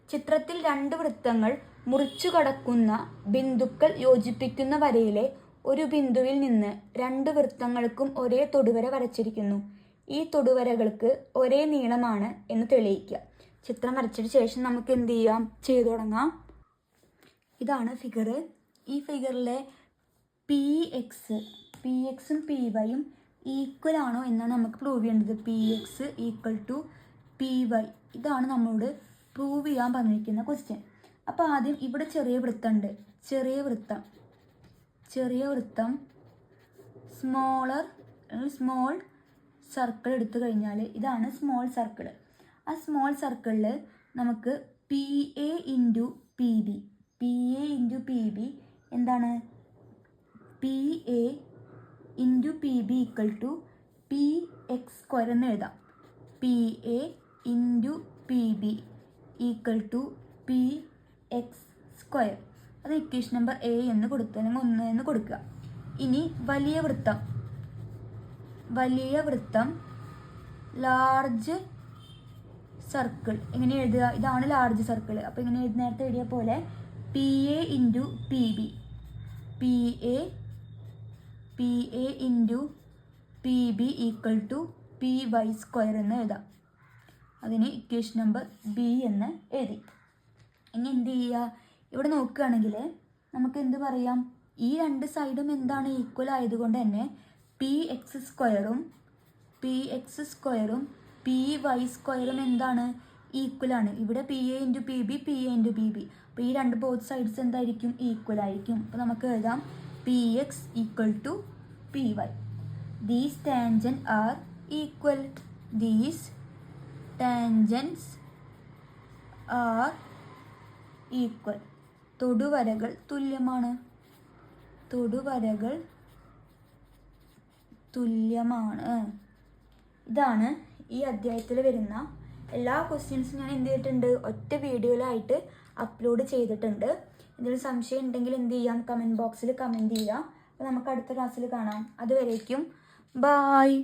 ചിത്രത്തിൽ 2 വൃത്തങ്ങൾ മുറിച്ചു കടക്കുന്ന ബിന്ദുക്കൾ യോജിപ്പിക്കുന്ന വരയിലെ ഒരു ബിന്ദുവിൽ നിന്ന് 2 വൃത്തങ്ങൾക്കും ഒരേ തൊടുവര വരച്ചിരിക്കുന്നു. ഈ തൊടുവരകൾക്ക് ഒരേ നീളമാണ് എന്ന് തെളിയിക്കുക. ചിത്രം വരച്ചതിന് ശേഷം നമുക്ക് എന്ത് ചെയ്യാം? ചെയ്തു തുടങ്ങാം. ഇതാണ് ഫിഗർ. ഈ ഫിഗറിലെ പി എക്സും പി വൈയും ഈക്വൽ ആണോ എന്നാണ് നമുക്ക് പ്രൂവ് ചെയ്യേണ്ടത്. P X equal to P Y. ഇതാണ് നമ്മളോട് പ്രൂവ് ചെയ്യാൻ പറഞ്ഞിരിക്കുന്ന ക്വസ്റ്റ്യൻ. അപ്പോൾ ആദ്യം ഇവിടെ ചെറിയ വൃത്തമുണ്ട്. ചെറിയ വൃത്തം സ്മോൾ സർക്കിൾ എടുത്തു കഴിഞ്ഞാൽ ഇതാണ് സ്മോൾ സർക്കിൾ. ആ സ്മോൾ സർക്കിളിൽ നമുക്ക് P A into P B എന്താണ്? P A into P B equal to P X square എന്ന് എഴുതാം. P A into P B equal to P X square. അത് ഇക്വേഷൻ നമ്പർ എ എന്ന് കൊടുത്തു, അല്ലെങ്കിൽ 1 എന്ന് കൊടുക്കുക. ഇനി വലിയ വൃത്തം ലാർജ് സർക്കിൾ എങ്ങനെ എഴുതുക? ഇതാണ് ലാർജ് സർക്കിൾ. അപ്പോൾ ഇങ്ങനെ നേരത്തെ എഴുതിയ പോലെ P A into P B. P A into P B equal to P Y square എന്ന് എഴുതാം. അതിന് ഇക്വേഷൻ നമ്പർ ബി എന്ന് എഴുതി. ഇനി എന്ത് ചെയ്യുക? ഇവിടെ നോക്കുകയാണെങ്കിൽ നമുക്ക് എന്ത് പറയാം? ഈ 2 സൈഡും എന്താണ്? ഈക്വൽ ആയതുകൊണ്ട് തന്നെ പി എക്സ് സ്ക്വയറും പി വൈ സ്ക്വയറും എന്താണ്? ഈക്വലാണ്. ഇവിടെ P A into P B, അപ്പോൾ ഈ 2 ബോത്ത് സൈഡ്സ് എന്തായിരിക്കും? ഈക്വൽ ആയിരിക്കും. അപ്പോൾ നമുക്ക് എഴുതാം P X equal to P Y. These tangent are equal. തൊടുവരകൾ തുല്യമാണ്. ഇതാണ് ഈ അധ്യായത്തിൽ വരുന്ന എല്ലാ ക്വസ്റ്റ്യൻസും ഞാൻ എന്ത് ചെയ്തിട്ടുണ്ട്? ഒറ്റ വീഡിയോയിലായിട്ട് അപ്ലോഡ് ചെയ്തിട്ടുണ്ട്. എന്തെങ്കിലും സംശയം ഉണ്ടെങ്കിൽ എന്ത് ചെയ്യാം? കമൻറ്റ് ബോക്സിൽ കമൻറ്റ് ചെയ്യുക. അപ്പോൾ നമുക്ക് അടുത്ത ക്ലാസ്സിൽ കാണാം. അതുവരേക്കും ബായ്.